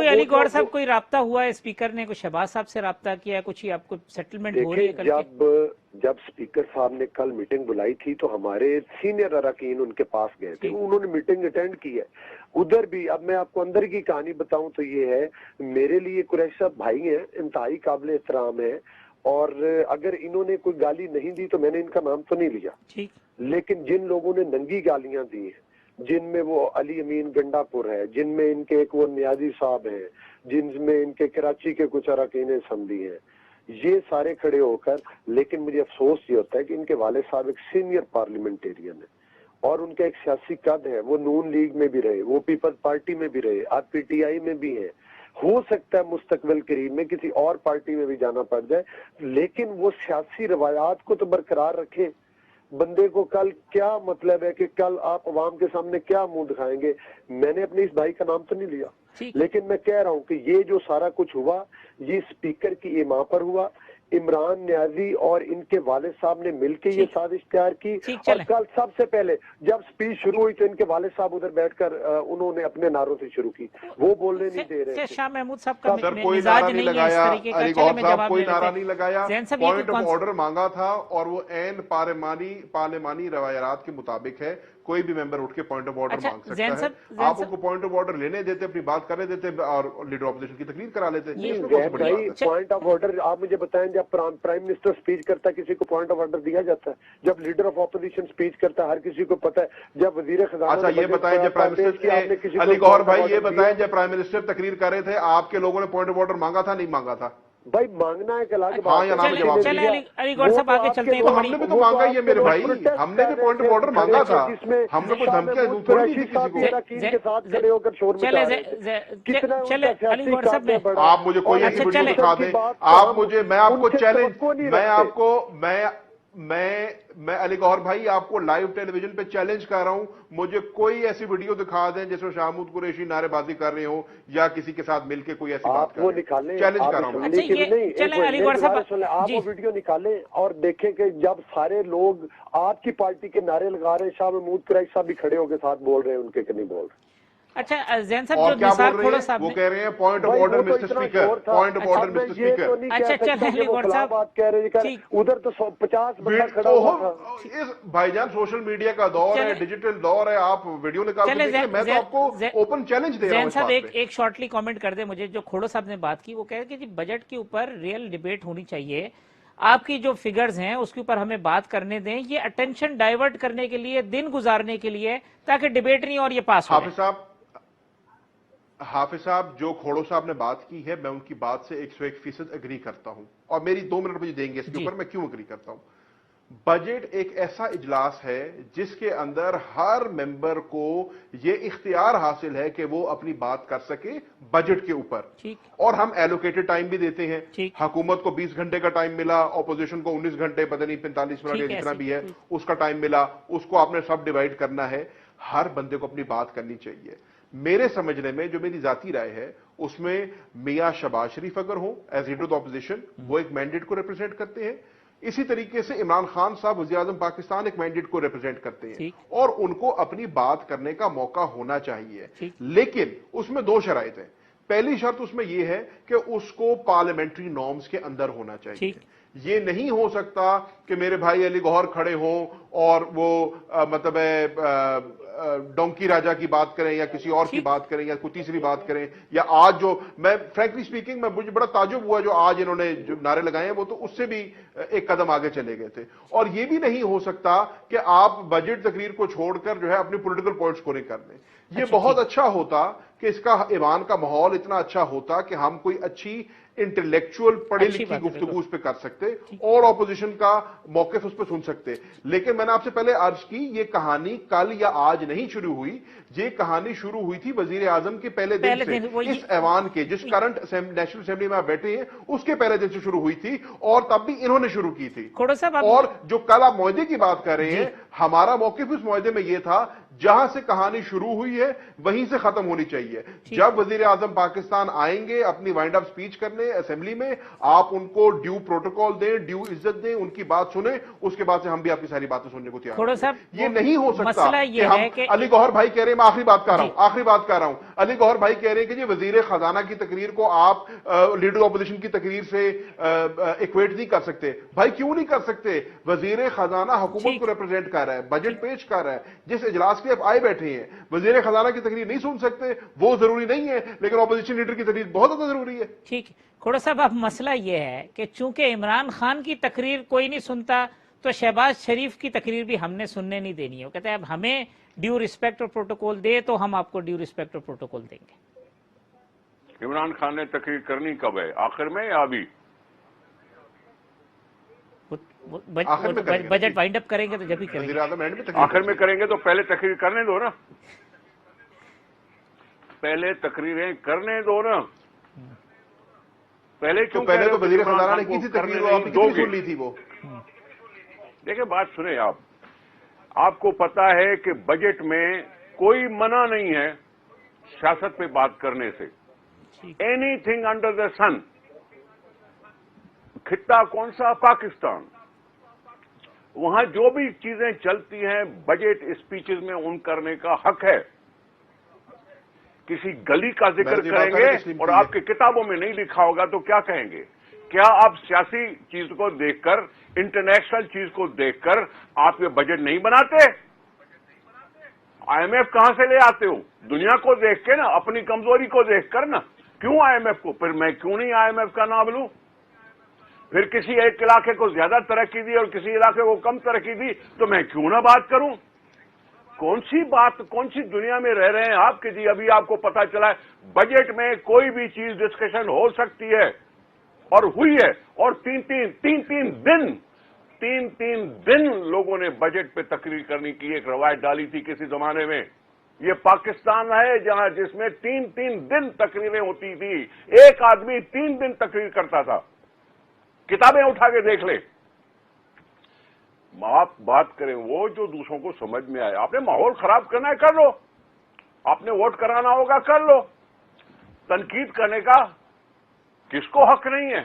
[SPEAKER 5] अली गौहर साहब कोई राब्ता हुआ है स्पीकर ने, कोई शहबाज साहब से राब्ता किया, कुछ ही आपको सेटलमेंट हो रही है?
[SPEAKER 7] जब स्पीकर साहब ने कल मीटिंग बुलाई थी तो हमारे सीनियर अरकान उनके पास गए थे, उन्होंने मीटिंग अटेंड की है उधर भी। अब मैं आपको अंदर की कहानी बताऊं तो ये है, मेरे लिए कुरैशी साहब भाई हैं, इंतहाई काबिल एहतराम है, और अगर इन्होंने कोई गाली नहीं दी तो मैंने इनका नाम तो नहीं लिया, ठीक, लेकिन जिन लोगों ने नंगी गालियां दी हैं, जिनमें वो अली अमीन गंडापुर है, जिनमें इनके एक वो नियाजी साहब हैं, जिनमें इनके कराची के कुछ अरकान असम्बली हैं, ये सारे खड़े होकर, लेकिन मुझे अफसोस ये होता है कि इनके वाले साहब एक सीनियर पार्लियामेंटेरियन है और उनका एक सियासी कद है, वो नून लीग में भी रहे, वो पीपल्स पार्टी में भी रहे, आज PTI में भी है, हो सकता है मुस्तकबिल करीब में किसी और पार्टी में भी जाना पड़ जाए, लेकिन वो सियासी रवायात को तो बरकरार रखें। बंदे को कल क्या मतलब है कि कल आप अवाम के सामने क्या मुंह दिखाएंगे? मैंने अपने इस भाई का नाम तो नहीं लिया, लेकिन मैं कह रहा हूं कि ये जो सारा कुछ हुआ ये स्पीकर की इमाम पर हुआ। इमरान न्याजी और इनके वालिद साहब ने मिलकर ये साजिश तैयार की, और कल सबसे पहले जब स्पीच शुरू हुई तो इनके वालिद साहब उधर बैठकर उन्होंने अपने नारों से शुरू की, वो बोलने नहीं दे रहे थे।
[SPEAKER 5] शाह महमूद साहब का
[SPEAKER 8] कोई नारा नहीं लगाया, अली गौहर साहब कोई नारा नहीं लगाया, पॉइंट ऑफ ऑर्डर मांगा था और वो एन पार्लिमानी रवायात के मुताबिक है, कोई भी मेंबर उठ के पॉइंट ऑफ ऑर्डर मांग सकता है। आप उनको पॉइंट ऑफ ऑर्डर लेने देते, अपनी बात करने देते और लीडर ऑपोजिशन की तकरीर करा लेते। पॉइंट ऑफ ऑर्डर आप मुझे बताएं, जब प्राइम मिनिस्टर स्पीच करता है किसी को पॉइंट ऑफ ऑर्डर दिया जाता है? जब लीडर ऑफ ऑपोजिशन स्पीच करता है हर किसी को पता है। जब वजीर खजाना, अच्छा ये बताएं जब प्राइम मिनिस्टर, अली गौहर भाई ये बताएं जब प्राइम मिनिस्टर तकरीर कर रहे थे आपके लोगों ने पॉइंट ऑफ ऑर्डर मांगा था नहीं मांगा था? भाई मांगना है कल आगे बात।
[SPEAKER 5] चले अली गौहर साहब आगे चलते हैं।
[SPEAKER 8] हमने भी तो मांगा ही है मेरे भाई, हमने भी पॉइंट ऑफ ऑर्डर मांगा था, हमने कोई धमकियां थोड़ी दी थी किसी को।
[SPEAKER 7] के साथ खड़े होकर शोर मचा रहे थे।
[SPEAKER 5] चले अली गौहर साहब,
[SPEAKER 8] आप मुझे कोई ऐसी वीडियो दिखा दें, आप मुझे, मैं आपको चैलेंज, मैं अली गौहर भाई आपको लाइव टेलीविजन पे चैलेंज कर रहा हूं, मुझे कोई ऐसी वीडियो दिखा दें जिसमें शाहमूद कुरैशी नारेबाजी कर रहे हो या किसी के साथ मिलके कोई ऐसी बात कर रहे हो, चैलेंज कर रहा हूं।
[SPEAKER 5] अली गौहर साहब
[SPEAKER 7] आप वो वीडियो निकालें और देखें कि जब सारे लोग आपकी पार्टी के नारे लगा रहे हैं, शाह महमूद कुरैशी साहब भी खड़े होकर साथ बोल रहे हैं, उनके के नहीं बोल रहे।
[SPEAKER 5] अच्छा जैन साहब, जो निसार खोड़ो साहब
[SPEAKER 8] वो कह रहे हैं point of order mister speaker, point of order mister speaker.
[SPEAKER 5] अच्छा चले अली गौहर साहब
[SPEAKER 7] बात कह रहे हैं, उधर तो 50 बंदा खड़ा हुआ था।
[SPEAKER 8] इस भाईजान सोशल मीडिया का दौर है, डिजिटल दौर है, आप वीडियो निकाल के देखिए, मैं तो आपको ओपन चैलेंज दे रहा हूं।
[SPEAKER 5] साहब एक शॉर्टली कमेंट कर दे मुझे, जो खोड़ो साहब ने बात की, वो कह रहे कि जी बजट के ऊपर रियल डिबेट होनी चाहिए, आपकी जो फिगर्स हैं उसके ऊपर हमें बात करने दें, ये अटेंशन डाइवर्ट करने के लिए, दिन गुजारने के लिए, ताकि डिबेट नहीं और ये पास हो।
[SPEAKER 8] हाफिज साहब जो खोड़ो साहब ने बात की है, मैं उनकी बात से 101% एग्री करता हूं, और मेरी 2 मिनट मुझे देंगे इसके ऊपर, मैं क्यों एग्री करता हूं। बजट एक ऐसा इजलास है जिसके अंदर हर मेंबर को यह इख्तियार हासिल है कि वो अपनी बात कर सके बजट के ऊपर, और हम एलोकेटेड टाइम भी देते हैं। हुकूमत को 20 घंटे का टाइम मिला, ऑपोजिशन को 19 घंटे, पता नहीं 45 मिनट या जितना भी है उसका टाइम मिला, उसको आपने सब डिवाइड करना है। हर बंदे को अपनी बात करनी चाहिए। मेरे समझने में, जो मेरी जाती राय है, उसमें मियां शहबाज शरीफ अगर हो एज लीडर ऑफ ऑपोजिशन, वो एक मैंडेट को रिप्रेजेंट करते हैं। इसी तरीके से इमरान खान साहब वज़ीर आज़म पाकिस्तान एक मैंडेट को रिप्रेजेंट करते हैं, और उनको अपनी बात करने का मौका होना चाहिए। लेकिन उसमें 2 शराइत हैं। पहली शर्त उसमें यह है कि उसको पार्लियामेंट्री नॉर्म्स के अंदर होना चाहिए। ये नहीं हो सकता कि मेरे भाई अली गौहर खड़े हों और वो मतलब है डोंकी राजा की बात करें या किसी और की बात करें या कोई तीसरी बात करें, या आज जो मैं फ्रैंकली स्पीकिंग मैं मुझे बड़ा ताजुब हुआ जो आज इन्होंने जो नारे लगाए हैं वो तो उससे भी एक कदम आगे चले गए थे। और ये भी नहीं हो सकता कि आप बजट तकरीर को छोड़कर जो है अपनी पॉलिटिकल पॉइंट स्कोरिंग कर लें। ये बहुत अच्छा होता کہ اس کا ایوان کا ماحول اتنا اچھا ہوتا کہ ہم کوئی اچھی انٹلیکچوئل پڑھی لکھی گفتگو اس پہ کر سکتے اور اپوزیشن کا موقف اس پہ سن سکتے. لیکن میں نے آپ سے پہلے عرض کی یہ کہانی کل یا آج نہیں شروع ہوئی, یہ کہانی شروع ہوئی تھی وزیر اعظم کے پہلے دن سے, اس ایوان کے جس کرنٹ نیشنل اسمبلی میں آپ بیٹھے ہیں اس کے پہلے دن سے شروع ہوئی تھی, اور تب بھی انہوں نے شروع کی تھی. اور جو کل آپ معاہدے کی بات کر رہے ہیں, ہمارا موقف اس معاہدے میں یہ تھا جہاں سے کہانی شروع ہوئی ہے وہیں سے ختم ہونی چاہیے. جب وزیر اعظم پاکستان آئیں گے اپنی وائنڈ اپ سپیچ کرنے اسمبلی میں, آپ ان کو ڈیو پروٹوکول دیں, ڈیو عزت دیں, ان کی بات سنیں, اس کے بعد سے ہم بھی آپ کی ساری باتیں سننے کو تیار ہیں. یہ نہیں ہو سکتا کہ ہم علی گوہر بھائی کہہ رہے ہیں, میں آخری بات کر رہا ہوں, علی گوہر بھائی کہہ رہے ہیں کہ یہ وزیر خزانہ کی تقریر کو آپ لیڈر اپوزیشن کی تقریر سے ایکویٹ نہیں کر سکتے. بھائی کیوں نہیں کر سکتے؟ وزیر خزانہ حکومت کو ریپرزینٹ کر رہا ہے, بجٹ پیش کر رہا ہے, جس اجلاس کے آپ آئے بیٹھے ہیں, وزیر خزانہ کی تقریر نہیں سن سکتے وہ ضروری نہیں ہے, لیکن اپوزیشن لیڈر کی تقریر بہت زیادہ ضروری ہے.
[SPEAKER 5] ٹھیک ہے کھوڑا صاحب, اب مسئلہ یہ ہے کہ چونکہ عمران خان کی تقریر کوئی نہیں سنتا تو شہباز شریف کی تقریر بھی ہم نے سننے نہیں دینی ہے. وہ کہتے ہیں اب ہمیں ڈیو ریسپیکٹ اور پروٹوکول دے تو ہم آپ کو ڈیو ریسپیکٹ اور پروٹوکول دیں گے.
[SPEAKER 9] عمران خان نے تقریر کرنی کب ہے, آخر میں یا ابھی؟
[SPEAKER 5] بجٹ وائنڈ اپ کریں گے تو جب ہی کریں گے.
[SPEAKER 9] آخر میں کریں گے تو پہلے تقریر کرنے دو نا, پہلے تقریریں کرنے دو نا. پہلے کیوں؟
[SPEAKER 8] پہلے تو وزیر خزانہ نے کی تھی تقریر, آپ نے کتنی سن لی تھی وہ؟
[SPEAKER 9] دیکھیں بات سنیں آپ کو پتا ہے کہ بجٹ میں کوئی منع نہیں ہے سیاست پہ بات کرنے سے. اینی تھنگ انڈر دا سن. خطہ کون سا؟ پاکستان. وہاں جو بھی چیزیں چلتی ہیں بجٹ اسپیچز میں ان کرنے کا حق ہے. کسی گلی کا ذکر کریں گے اور آپ کی کتابوں میں نہیں لکھا ہوگا تو کیا کہیں گے؟ کیا آپ سیاسی چیز کو دیکھ کر, انٹرنیشنل چیز کو دیکھ کر آپ یہ بجٹ نہیں بناتے؟ آئی ایم ایف کہاں سے لے آتے ہو؟ دنیا کو دیکھ کے نا, اپنی کمزوری کو دیکھ کر نا. کیوں آئی ایم ایف کو؟ پھر میں کیوں نہیں آئی ایم ایف کا نام لوں؟ پھر کسی ایک علاقے کو زیادہ ترقی دی اور کسی علاقے کو کم ترقی دی تو میں کیوں نہ بات کروں؟ کون سی بات, کون سی دنیا میں رہ رہے ہیں آپ کہ جی ابھی آپ کو پتا چلا ہے بجٹ میں کوئی بھی چیز ڈسکشن ہو سکتی ہے اور ہوئی ہے. اور تین دن لوگوں نے بجٹ پہ تقریر کرنے کی ایک روایت ڈالی تھی کسی زمانے میں. یہ پاکستان ہے جہاں جس میں تین دن تقریریں ہوتی تھی, ایک آدمی 3 دن تقریر کرتا تھا. کتابیں اٹھا کے دیکھ لیں. آپ بات کریں وہ جو دوسروں کو سمجھ میں آئے. آپ نے ماحول خراب کرنا ہے کر لو, آپ نے ووٹ کرانا ہوگا کر لو. تنقید کرنے کا کس کو حق نہیں ہے؟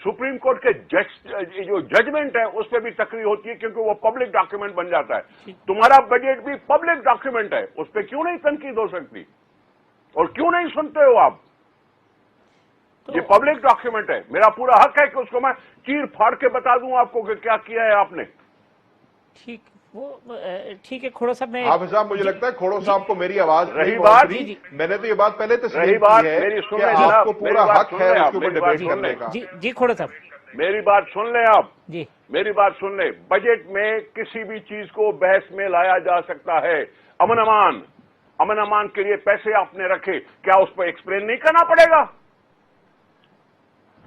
[SPEAKER 9] سپریم کورٹ کے جو ججمنٹ ہے اس پہ بھی تقریر ہوتی ہے کیونکہ وہ پبلک ڈاکیومنٹ بن جاتا ہے. تمہارا بجٹ بھی پبلک ڈاکیومنٹ ہے, اس پہ کیوں نہیں تنقید ہو سکتی؟ اور کیوں نہیں سنتے ہو آپ؟ یہ پبلک ڈاکیومنٹ ہے, میرا پورا حق ہے کہ اس کو میں چیر پھاڑ کے بتا دوں آپ کو کہ کیا کیا ہے آپ نے.
[SPEAKER 5] ٹھیک ہے کھوڑا صاحب,
[SPEAKER 8] حافظ صاحب مجھے لگتا ہے کھوڑو صاحب کو میری آواز
[SPEAKER 9] رہی بات,
[SPEAKER 8] میں نے تو یہ بات پہلے تسلیم کی ہے کہ آپ کو پورا حق ہے اس کے اوپر ڈیبیٹ کرنے کا.
[SPEAKER 5] جی کھوڑا صاحب
[SPEAKER 9] میری بات سن لیں آپ.
[SPEAKER 5] جی
[SPEAKER 9] میری بات سن لیں. بجٹ میں کسی بھی چیز کو بحث میں لایا جا سکتا ہے. امن امان کے لیے پیسے آپ نے رکھے, کیا اس پہ ایکسپلین نہیں کرنا پڑے گا؟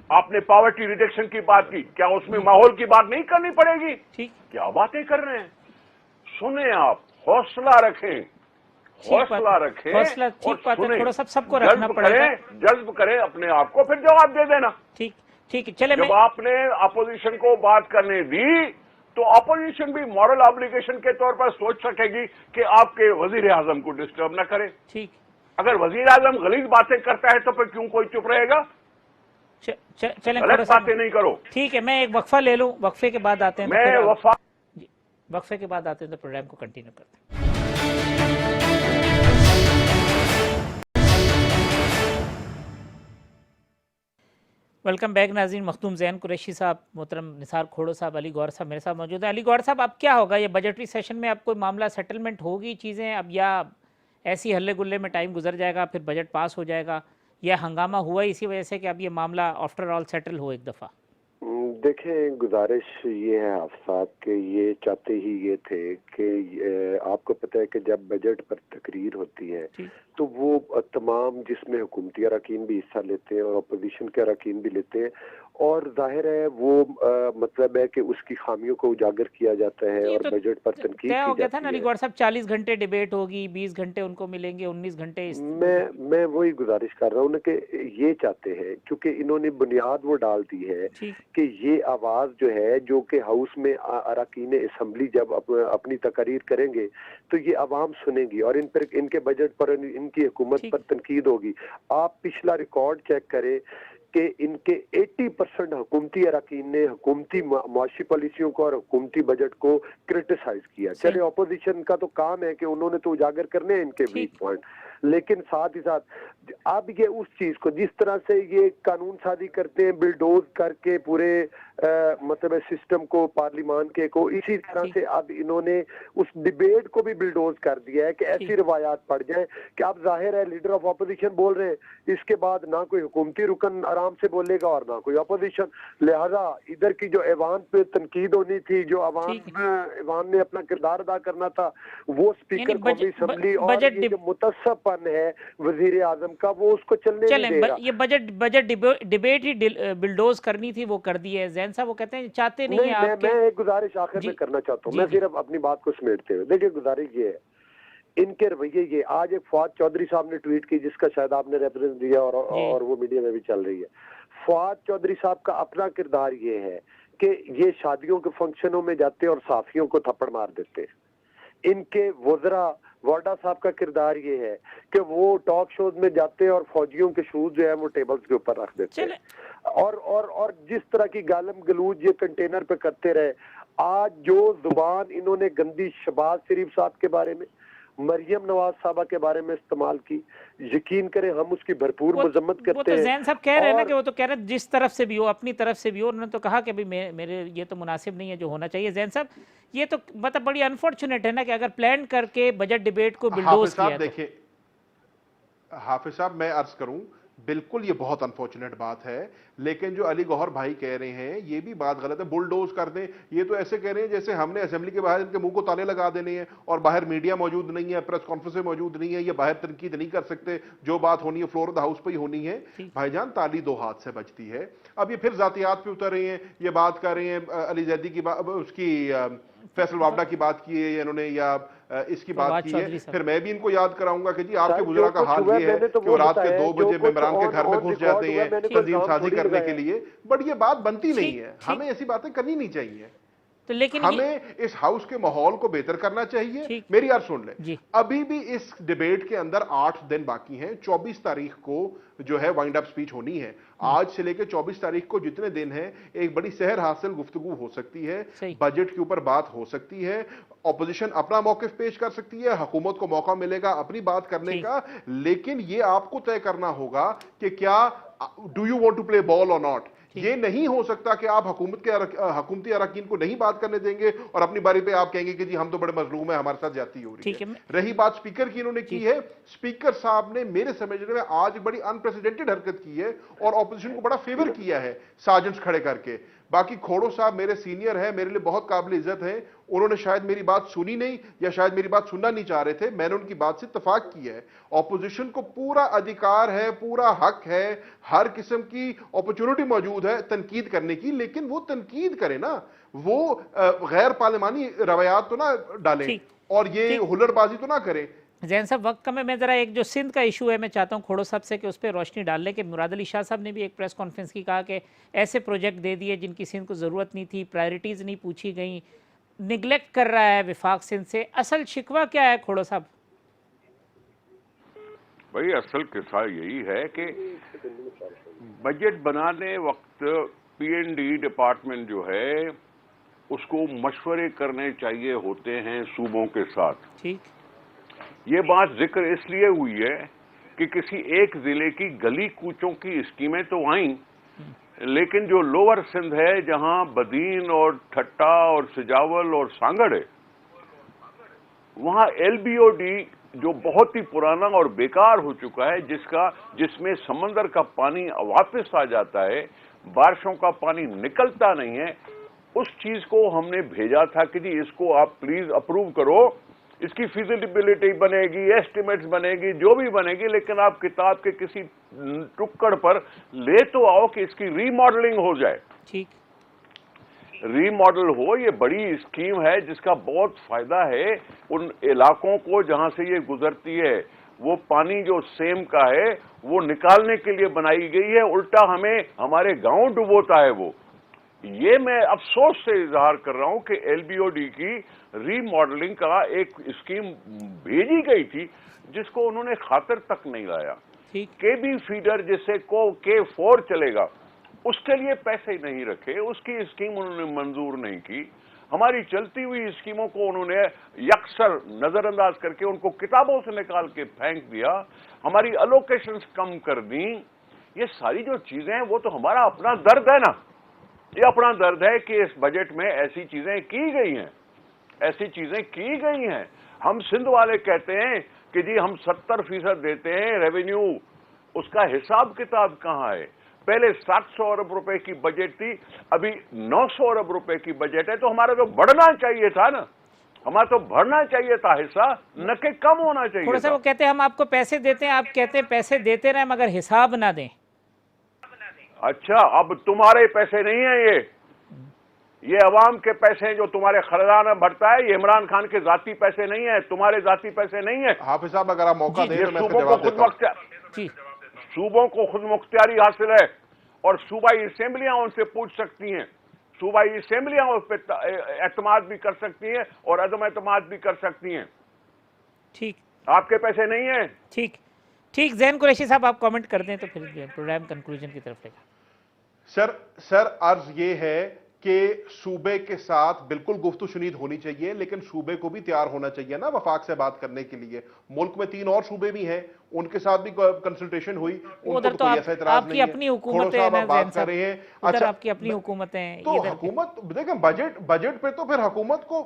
[SPEAKER 9] آپ نے پاورٹی ریڈکشن کی بات کی, کیا اس میں ماحول کی بات نہیں کرنی پڑے گی؟
[SPEAKER 5] ٹھیک,
[SPEAKER 9] کیا باتیں کر رہے ہیں؟ سنیں آپ, حوصلہ رکھیں, حوصلہ رکھیں اور سنیں, جذب کریں اپنے آپ کو, پھر جواب دے دینا.
[SPEAKER 5] ٹھیک ہے چلے.
[SPEAKER 9] جب آپ نے اپوزیشن کو بات کرنے دی تو اپوزیشن بھی مورل آبلیگیشن کے طور پر سوچ سکے گی کہ آپ کے وزیر اعظم کو ڈسٹرب نہ کرے.
[SPEAKER 5] ٹھیک,
[SPEAKER 9] اگر وزیر اعظم غلیظ باتیں کرتا ہے تو پھر کیوں کوئی چپ رہے گا؟
[SPEAKER 5] چلیں
[SPEAKER 9] غلط باتیں نہیں کرو.
[SPEAKER 5] ٹھیک ہے, میں ایک وقفہ لے لوں, وقفے کے بعد آتے ہیں. وقفے کے بعد آتے ہیں تو پروگرام کو کنٹینیو کرتے ہیں. ویلکم بیک ناظرین. مختوم زین قریشی صاحب, محترم نثار کھوڑو صاحب, علی گوہر صاحب میرے ساتھ موجود ہیں. علی گوہر صاحب, اب کیا ہوگا یہ بجٹری سیشن میں؟ اب کوئی معاملہ سیٹلمنٹ ہوگی چیزیں اب, یا ایسی ہلے گلے میں ٹائم گزر جائے گا پھر بجٹ پاس ہو جائے گا, یا ہنگامہ ہوا اسی وجہ سے کہ اب یہ معاملہ آفٹر آل سیٹل ہو ایک دفعہ؟
[SPEAKER 7] دیکھیں گزارش یہ ہے آپ صاحب کہ یہ چاہتے ہی یہ تھے کہ آپ کو پتہ ہے کہ جب بجٹ پر تقریر ہوتی ہے تو وہ تمام جس میں حکومتی اراکین بھی حصہ لیتے ہیں اور اپوزیشن کے اراکین بھی لیتے ہیں، اور ظاہر ہے وہ مطلب ہے کہ اس کی خامیوں کو اجاگر کیا جاتا ہے اور بجٹ پر تنقید
[SPEAKER 5] طے ہو
[SPEAKER 7] کی
[SPEAKER 5] گیا تھا
[SPEAKER 7] جاتی
[SPEAKER 5] نا علی
[SPEAKER 7] ہے۔
[SPEAKER 5] گوہر صاحب، 40 گھنٹے ڈیبیٹ ہوگی، 20 گھنٹے ان کو ملیں گے، 19 گھنٹے
[SPEAKER 7] میں وہی گزارش کر رہا ہوں کہ یہ چاہتے ہیں، کیونکہ انہوں نے بنیاد وہ ڈال دی ہے کہ یہ آواز جو ہے جو کہ ہاؤس میں اراکین اسمبلی جب اپنی تقاریر کریں گے تو یہ عوام سنیں گی اور ان کے بجٹ پر ان کی حکومت پر تنقید ہوگی۔ آپ پچھلا ریکارڈ چیک کریں کہ ان کے 80% حکومتی اراکین نے حکومتی معاشی پالیسیوں کو اور حکومتی بجٹ کو کرٹیسائز کیا۔ چلے اپوزیشن کا تو کام ہے کہ انہوں نے تو اجاگر کرنے ہیں ان کے ویک پوائنٹ، لیکن ساتھ ہی ساتھ اب یہ اس چیز کو جس طرح سے یہ قانون سازی کرتے ہیں بلڈوز کر کے پورے مطلب سسٹم کو پارلیمان کے کو، اسی طرح سے اب انہوں نے اس ڈیبیٹ کو بھی بلڈوز کر دیا ہے کہ ایسی روایات پڑ جائیں کہ اب ظاہر ہے لیڈر آف اپوزیشن بول رہے ہیں، اس کے بعد نہ کوئی حکومتی رکن آرام سے بولے گا اور نہ کوئی اپوزیشن، لہذا ادھر کی جو ایوان پہ تنقید ہونی تھی، جو ایوان نے اپنا کردار ادا کرنا تھا، وہ اسپیکر قومی اسمبلی اور یہ جو متصب پن ہے وزیر اعظم کا وہ اس کو چلنے نہیں دے رہا۔
[SPEAKER 5] یہ بجٹ ڈیبیٹ ہی بلڈوز کرنی تھی، وہ کر دی ہے۔ زین صاحب وہ کہتے ہیں چاہتے نہیں ہیں آپ کے،
[SPEAKER 7] میں ایک گزارش آخر میں کرنا چاہتا ہوں، میں صرف اپنی بات کو سمیٹتے ہوئے دیکھیں گزارش یہ ہے، ان کے رویے یہ آج ایک فواد چودھری صاحب نے ٹویٹ کی جس کا شاید آپ نے ریفرنس دیا اور وہ میڈیا میں بھی چل رہی ہے۔ فواد چودھری صاحب کا اپنا کردار یہ ہے کہ یہ شادیوں کے فنکشنوں میں جاتے اور صحافیوں کو تھپڑ مار دیتے۔ ان کے وزراء وارڈا صاحب کا کردار یہ ہے کہ وہ ٹاک شوز میں جاتے اور فوجیوں کے شوز جو ہے وہ ٹیبلز کے اوپر رکھ دیتے ہیں اور جس طرح کی گالم گلوچ یہ کنٹینر پہ کرتے رہے۔ آج جو زبان انہوں نے گندی شہباز شریف صاحب کے بارے میں، مریم نواز صاحبہ کے بارے میں استعمال کی، یقین کریں ہم اس کی بھرپور مذمت کرتے ہیں۔
[SPEAKER 5] وہ تو زین صاحب کہہ رہے ہیں نا کہ وہ تو کہہ رہے ہیں جس طرف سے بھی ہو، اپنی طرف سے بھی ہو، انہوں نے تو کہا کہ میرے یہ تو مناسب نہیں ہے جو ہونا چاہیے۔ زین صاحب یہ تو مطلب بڑی انفارچونیٹ ہے نا کہ اگر پلان کر کے بجٹ ڈیبیٹ کو بلڈوز کیا ہے۔
[SPEAKER 8] دیکھیں حافظ صاحب میں عرض کروں، بالکل یہ بہت انفارچونیٹ بات ہے، لیکن جو علی گوہر بھائی کہہ رہے ہیں یہ بھی بات غلط ہے۔ بلڈوز کر دیں، یہ تو ایسے کہہ رہے ہیں جیسے ہم نے اسمبلی کے باہر ان کے منہ کو تالے لگا دینے ہیں اور باہر میڈیا موجود نہیں ہے، پریس کانفرنس موجود نہیں ہے، یہ باہر تنقید نہیں کر سکتے، جو بات ہونی ہے فلور آف دا ہاؤس پہ ہی ہونی ہے۔ بھائی جان تالی دو ہاتھ سے بجتی ہے۔ اب یہ پھر ذاتیات پہ اتر رہے ہیں، یہ بات کر رہے ہیں علی زیدی کی اس کی فیصل وابڈا کی بات کی ہے انہوں نے، یا اس کی بات کی ہے۔ پھر میں بھی ان کو یاد کراؤں گا کہ جی آپ کے وزراء کا حال یہ ہے کہ وہ رات کے 2 بجے ممبران کے گھر میں گھس جاتے ہیں تنظیم سازی کرنے کے لیے، بٹ یہ بات بنتی نہیں ہے، ہمیں ایسی باتیں کرنی نہیں چاہیے۔ ہمیں اس ہاؤس کے ماحول کو بہتر کرنا چاہیے۔ میری یار سن لیں، ابھی بھی اس ڈیبیٹ کے اندر 8 دن باقی ہیں۔ 24 تاریخ کو جو ہے وائنڈ اپ سپیچ ہونی ہے، آج سے لے کے 24 تاریخ کو جتنے دن ہیں ایک بڑی سحر حاصل گفتگو ہو سکتی ہے، بجٹ کے اوپر بات ہو سکتی ہے، اپوزیشن اپنا موقف پیش کر سکتی ہے، حکومت کو موقع ملے گا اپنی بات کرنے کا، لیکن یہ آپ کو طے کرنا ہوگا کہ کیا do you want to play ball اور ناٹ۔ یہ نہیں ہو سکتا کہ آپ حکومتی اراکین کو نہیں بات کرنے دیں گے اور اپنی باری پہ آپ کہیں گے کہ جی ہم تو بڑے مظلوم ہیں، ہمارے ساتھ زیادتی ہو رہی ہے۔ رہی بات سپیکر کی، انہوں نے کی ہے، سپیکر صاحب نے میرے سمجھنے میں آج بڑی انپریسیڈنٹڈ حرکت کی ہے اور اپوزیشن کو بڑا فیور کیا ہے سارجنٹس کھڑے کر کے۔ باقی کھوڑو صاحب میرے سینئر ہیں، میرے لیے بہت قابل عزت ہیں، انہوں نے شاید میری بات سنی نہیں یا شاید میری بات سننا نہیں چاہ رہے تھے، میں نے ان کی بات سے اتفاق کی ہے۔ اپوزیشن کو پورا ادھیکار ہے، پورا حق ہے، ہر قسم کی اپرچونٹی موجود ہے تنقید کرنے کی، لیکن وہ تنقید کرے نا، وہ غیر پارلیمانی روایات تو نہ ڈالیں اور یہ ہلڑ بازی تو نہ کریں۔
[SPEAKER 5] زین صاحب وقت کم ہے، میں ذرا ایک جو سندھ کا ایشو ہے میں چاہتا ہوں کھوڑو صاحب سے کہ اس پہ روشنی ڈال لیں کہ مراد علی شاہ صاحب نے بھی ایک پریس کانفرنس کی کہا کہ ایسے پروجیکٹ دے دیے جن کی سندھ کو ضرورت نہیں تھی، پرائرٹیز نہیں پوچھی گئیں، نگلیکٹ کر رہا ہے وفاق سندھ سے۔ اصل شکوہ کیا ہے کھوڑو صاحب؟
[SPEAKER 9] بھائی اصل قصہ یہی ہے کہ بجٹ بنانے وقت پی این ڈی ڈپارٹمنٹ جو ہے اس کو مشورے کرنے چاہیے ہوتے ہیں صوبوں کے ساتھ۔
[SPEAKER 5] ٹھیک،
[SPEAKER 9] یہ بات ذکر اس لیے ہوئی ہے کہ کسی ایک ضلع کی گلی کوچوں کی اسکیمیں تو آئیں، لیکن جو لوور سندھ ہے جہاں بدین اور ٹھٹا اور سجاول اور سانگڑ ہے، وہاں ایل بی او ڈی جو بہت ہی پرانا اور بیکار ہو چکا ہے، جس میں سمندر کا پانی واپس آ جاتا ہے، بارشوں کا پانی نکلتا نہیں ہے، उस चीज को हमने भेजा था कि जी इसको आप प्लीज अप्रूव करो, इसकी फिजिबिलिटी बनेगी, एस्टिमेट्स बनेगी, जो भी बनेगी, लेकिन आप किताब के किसी टुकड़ पर ले तो आओ कि इसकी रीमॉडलिंग हो जाए।
[SPEAKER 5] ठीक,
[SPEAKER 9] रीमॉडल हो। ये बड़ी स्कीम है जिसका बहुत फायदा है उन इलाकों को जहां से ये गुजरती है। वो पानी जो सेम का है वो निकालने के लिए बनाई गई है, उल्टा हमें हमारे गांव डुबोता है वो। ये मैं अफसोस से इजहार कर रहा हूं कि एलबीओडी की रीमॉडलिंग का एक स्कीम भेजी गई थी जिसको उन्होंने खातिर तक नहीं लाया। केबी फीडर जिससे को K4 चलेगा उसके लिए पैसे नहीं रखे, उसकी स्कीम उन्होंने मंजूर नहीं की। हमारी चलती हुई स्कीमों को उन्होंने यकसर नजरअंदाज करके उनको किताबों से निकाल के फेंक दिया, हमारी अलोकेशंस कम कर दी। ये सारी जो चीजें हैं वो तो हमारा अपना दर्द है ना, ये अपना दर्द है कि इस बजट में ऐसी चीजें की गई हैं, ऐसी चीजें की गई हैं। हम सिंध वाले कहते हैं कि जी हम 70% देते हैं रेवेन्यू, उसका हिसाब किताब कहाँ है? पहले 700 अरब रुपए की बजट थी, अभी 900 अरब रुपए की बजट है। तो हमारा तो बढ़ना चाहिए था ना, हमारा तो बढ़ना चाहिए था हिस्सा, न कि कम होना चाहिए।
[SPEAKER 5] थोड़ा सा वो कहते हैं हम आपको पैसे देते हैं, आप कहते हैं पैसे देते रहे मगर हिसाब ना दें।
[SPEAKER 9] अच्छा, अब तुम्हारे पैसे नहीं है ये अवाम के पैसे हैं जो तुम्हारे खजाना में भरता है। ये इमरान खान के जाती पैसे नहीं है, तुम्हारे जाती पैसे नहीं है।
[SPEAKER 8] हाफिज साहब अगर आप मौका दें तो मैं
[SPEAKER 9] सूबों को खुद मुख्तियारी हासिल है और सूबाई असेंबलियां उनसे पूछ सकती हैं, सूबाई असेंबलियां उस पर एतमाद भी कर सकती हैं और अदम एतमाद भी कर सकती हैं।
[SPEAKER 5] ठीक,
[SPEAKER 9] आपके पैसे नहीं है।
[SPEAKER 5] ठीक ठीक, ज़ैन कुरैशी साहब आप कमेंट कर दें तो फिर प्रोग्राम कंक्लूजन की तरफ लेगा।
[SPEAKER 8] सर अर्ज ये है कि सूबे के साथ बिल्कुल गुफ्तगू-शुनीद होनी चाहिए, लेकिन सूबे को भी तैयार होना चाहिए ना वफाक से बात करने के लिए। मुल्क में 3 और सूबे भी हैं, उनके साथ भी कंसल्टेशन हुई,
[SPEAKER 5] उधर तो आपकी अपनी हुकूमत है ना,
[SPEAKER 8] बात कर रहे हैं।
[SPEAKER 5] अच्छा, आपकी अपनी हुकूमत है
[SPEAKER 8] तो हुकूमत देखें, बजट पे तो फिर हुकूमत को,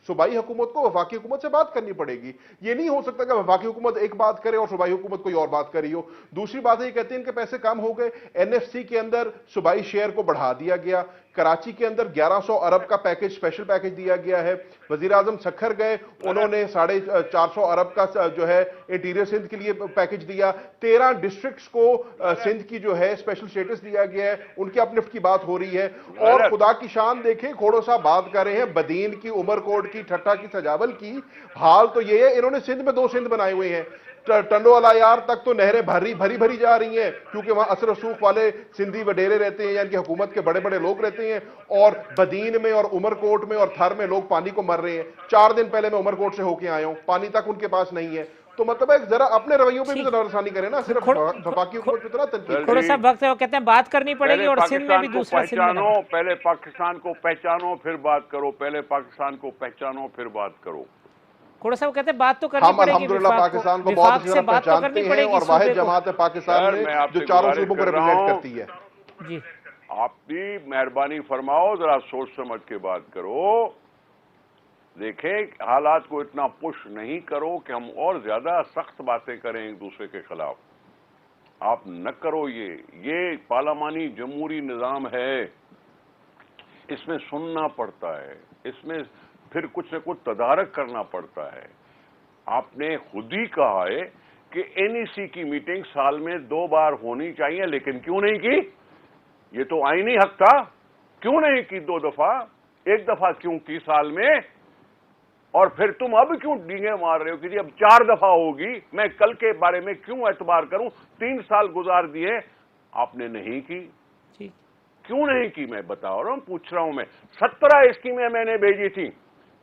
[SPEAKER 8] सूबाई हुकूमत को वफाकी हुकूमत से बात करनी पड़ेगी। ये नहीं हो सकता कि वफाकी हुकूमत एक बात करे और सूबाई हुकूमत कोई और बात करी हो। दूसरी बात है, ये कहते हैं इनके पैसे कम हो गए, एनएफसी के अंदर सूबाई शेयर को बढ़ा दिया गया, कराची के अंदर 1100 अरब का पैकेज, स्पेशल पैकेज दिया गया है। वजीर आजम सखर गए, उन्होंने 450 अरब का जो है इंटीरियर सिंध के लिए पैकेज दिया। 13 डिस्ट्रिक्ट्स को सिंध की जो है स्पेशल स्टेटस दिया गया है, उनके अपलिफ्ट की बात हो रही है। और खुदा की शान देखें, खोड़ो साहब बात कर रहे हैं बदीन की, उमरकोट की, ठट्टा की, सजावल की। हाल तो ये है, इन्होंने सिंध में 2 सिंध बनाए हुए हैं। टंडो अलायार तक तो नहरें भरी जा रही हैं, क्योंकि वहां असर रसूख वाले सिंधी वडेरे रहते हैं, यानी कि हुकूमत के बड़े बड़े लोग रहते हैं। और बदीन में और उमरकोट में और थर में लोग पानी को मर रहे हैं। 4 दिन पहले मैं उमरकोट से होके आया हूं, पानी तक उनके पास नहीं है। तो मतलब है जरा अपने रवैयों पे भी नजरसानी करें ना, सिर्फ वफाकी हुकूमत पे इतना तनकीद।
[SPEAKER 5] थोड़ा सा वक्त है, वो कहते हैं बात करनी पड़ेगी और सिंध में भी दूसरा सिंध
[SPEAKER 9] पहचानो, पहले पाकिस्तान को पहचानो फिर बात करो, पहले पाकिस्तान को पहचानो फिर बात करो।
[SPEAKER 5] थोड़ा सा वो कहते हैं बात तो करनी पड़ेगी,
[SPEAKER 8] अल्हम्दुलिल्लाह पाकिस्तान को बहुत अच्छी तरह पहचानते हैं और वाहिद जमात है पाकिस्तान में जो चारों सूबों को रिप्रेजेंट करती है।
[SPEAKER 5] जी,
[SPEAKER 9] आप भी मेहरबानी फरमाओ, जरा सोच समझ के बात करो। देखें, हालात को इतना पुश नहीं करो कि हम और ज्यादा सख्त बातें करें एक दूसरे के खिलाफ। आप न करो। ये पार्लियामानी जमहूरी निजाम है, इसमें सुनना पड़ता है, इसमें फिर कुछ न कुछ तदारक करना पड़ता है। आपने खुद ही कहा है कि एनईसी की मीटिंग साल में 2 बार होनी चाहिए, लेकिन क्यों नहीं की? ये तो आईनी हक था, क्यों नहीं की 2 दफा? 1 दफा क्यों की साल में? और फिर तुम अब क्यों डींगे मार रहे हो कि जी अब 4 दफा होगी? मैं कल के बारे में क्यों एतबार करूं? 3 साल गुजार दिए, आपने नहीं की। क्यों नहीं की? मैं बता रहा हूं, पूछ रहा हूं मैं। 17 स्कीमें मैंने भेजी थी,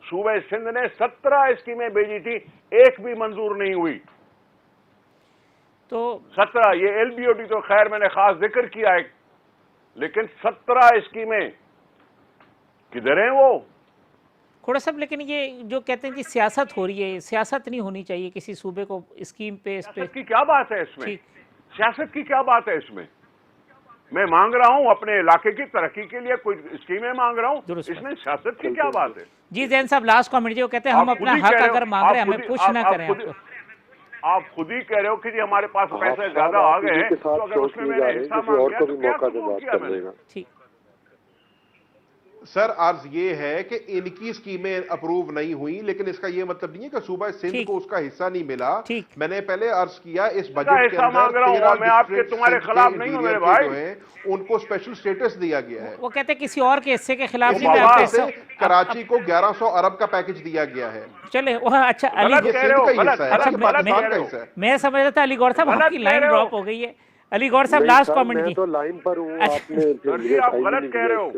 [SPEAKER 9] सूबे सिंध ने 17 स्कीमें भेजी थी, एक भी मंजूर नहीं हुई।
[SPEAKER 5] तो
[SPEAKER 9] 17, ये एलबीओडी तो खैर मैंने खास जिक्र किया है, लेकिन 17 स्कीमें किधर हैं वो?
[SPEAKER 5] खोड़ा साहब, लेकिन ये जो कहते हैं कि सियासत हो रही है, सियासत नहीं होनी चाहिए किसी सूबे को स्कीम पे, इस पे
[SPEAKER 9] सियासत की क्या बात है इसमें? सियासत की क्या बात है इसमें? मैं मांग रहा हूं अपने इलाके की तरक्की के लिए कोई स्कीमें मांग रहा हूं, इसमें सियासत की क्या बात है?
[SPEAKER 5] जी ज़ैन साहब, लास्ट कमेंट जी, वो कहते हैं हम अपना हक अगर मांग रहे हैं हमें पुश ना करें।
[SPEAKER 9] आप खुद ही कह रहे हो कि जी हमारे पास पैसे ज्यादा आ गए हैं, तो अगर उसमें मैंने हिस्सा मांग लिया तो क्या कबूल किया मैंने?
[SPEAKER 5] ठीक,
[SPEAKER 8] सर अर्ज ये है कि इनकी स्कीमें अप्रूव नहीं हुई, लेकिन इसका ये मतलब नहीं है कि सूबा सिंध को उसका हिस्सा नहीं मिला। मैंने पहले अर्ज किया इस बजट के अंदर
[SPEAKER 9] मैं आपके तुम्हारे खिलाफ नहीं हूं मेरे भाई,
[SPEAKER 8] उनको स्पेशल स्टेटस दिया गया है।
[SPEAKER 5] वो कहते हैं किसी और के हिस्से के खिलाफ नहीं,
[SPEAKER 8] कराची को 1100 अरब का पैकेज दिया गया है।
[SPEAKER 5] चले वह अच्छा मैं समझ रहा था अली गौर साहब आपकी लाइन ड्रॉप हो गई है। अली गौर साहब लास्ट कमेंट जी।
[SPEAKER 7] तो लाइन पर हूँ, आपने
[SPEAKER 9] आप गलत कह रहे हो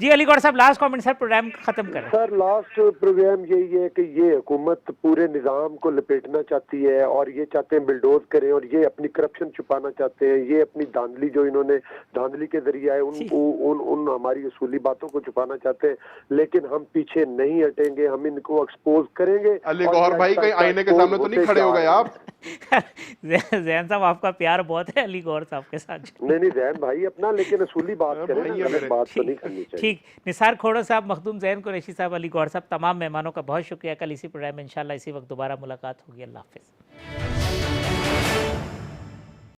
[SPEAKER 5] जी। अली गौर साहब लास्ट कमेंट सर, प्रोग्राम खत्म करें।
[SPEAKER 7] सर लास्ट प्रोग्राम यही है कि ये हुकूमत पूरे निज़ाम को लपेटना चाहती है और ये चाहते हैं बिल्डोज करें और ये अपनी करप्शन छुपाना चाहते हैं, ये अपनी धांधली जो इन्होंने धांधली के जरिए है उन हमारी उसूली बातों को छुपाना चाहते हैं, लेकिन हम पीछे नहीं हटेंगे, हम इनको एक्सपोज करेंगे।
[SPEAKER 8] अली गौहर भाई कहीं आईने के सामने तो नहीं खड़े हो गए आप?
[SPEAKER 5] जैन साहब आपका प्यार बहुत है अली गौर साहब के साथ।
[SPEAKER 7] नहीं जैन भाई अपना, लेकिन असूली बात करें, गलत बात तो नहीं करनी चाहिए।
[SPEAKER 5] ठीक, निसार खोड़ो साहब, मखदूम जैन कुरैशी साहब, अली गौर साहब, तमाम मेहमानों का बहुत शुक्रिया। कल इसी प्रोग्राम में इंशाल्लाह इसी वक्त दोबारा मुलाकात होगी। अल्लाह हाफिज़।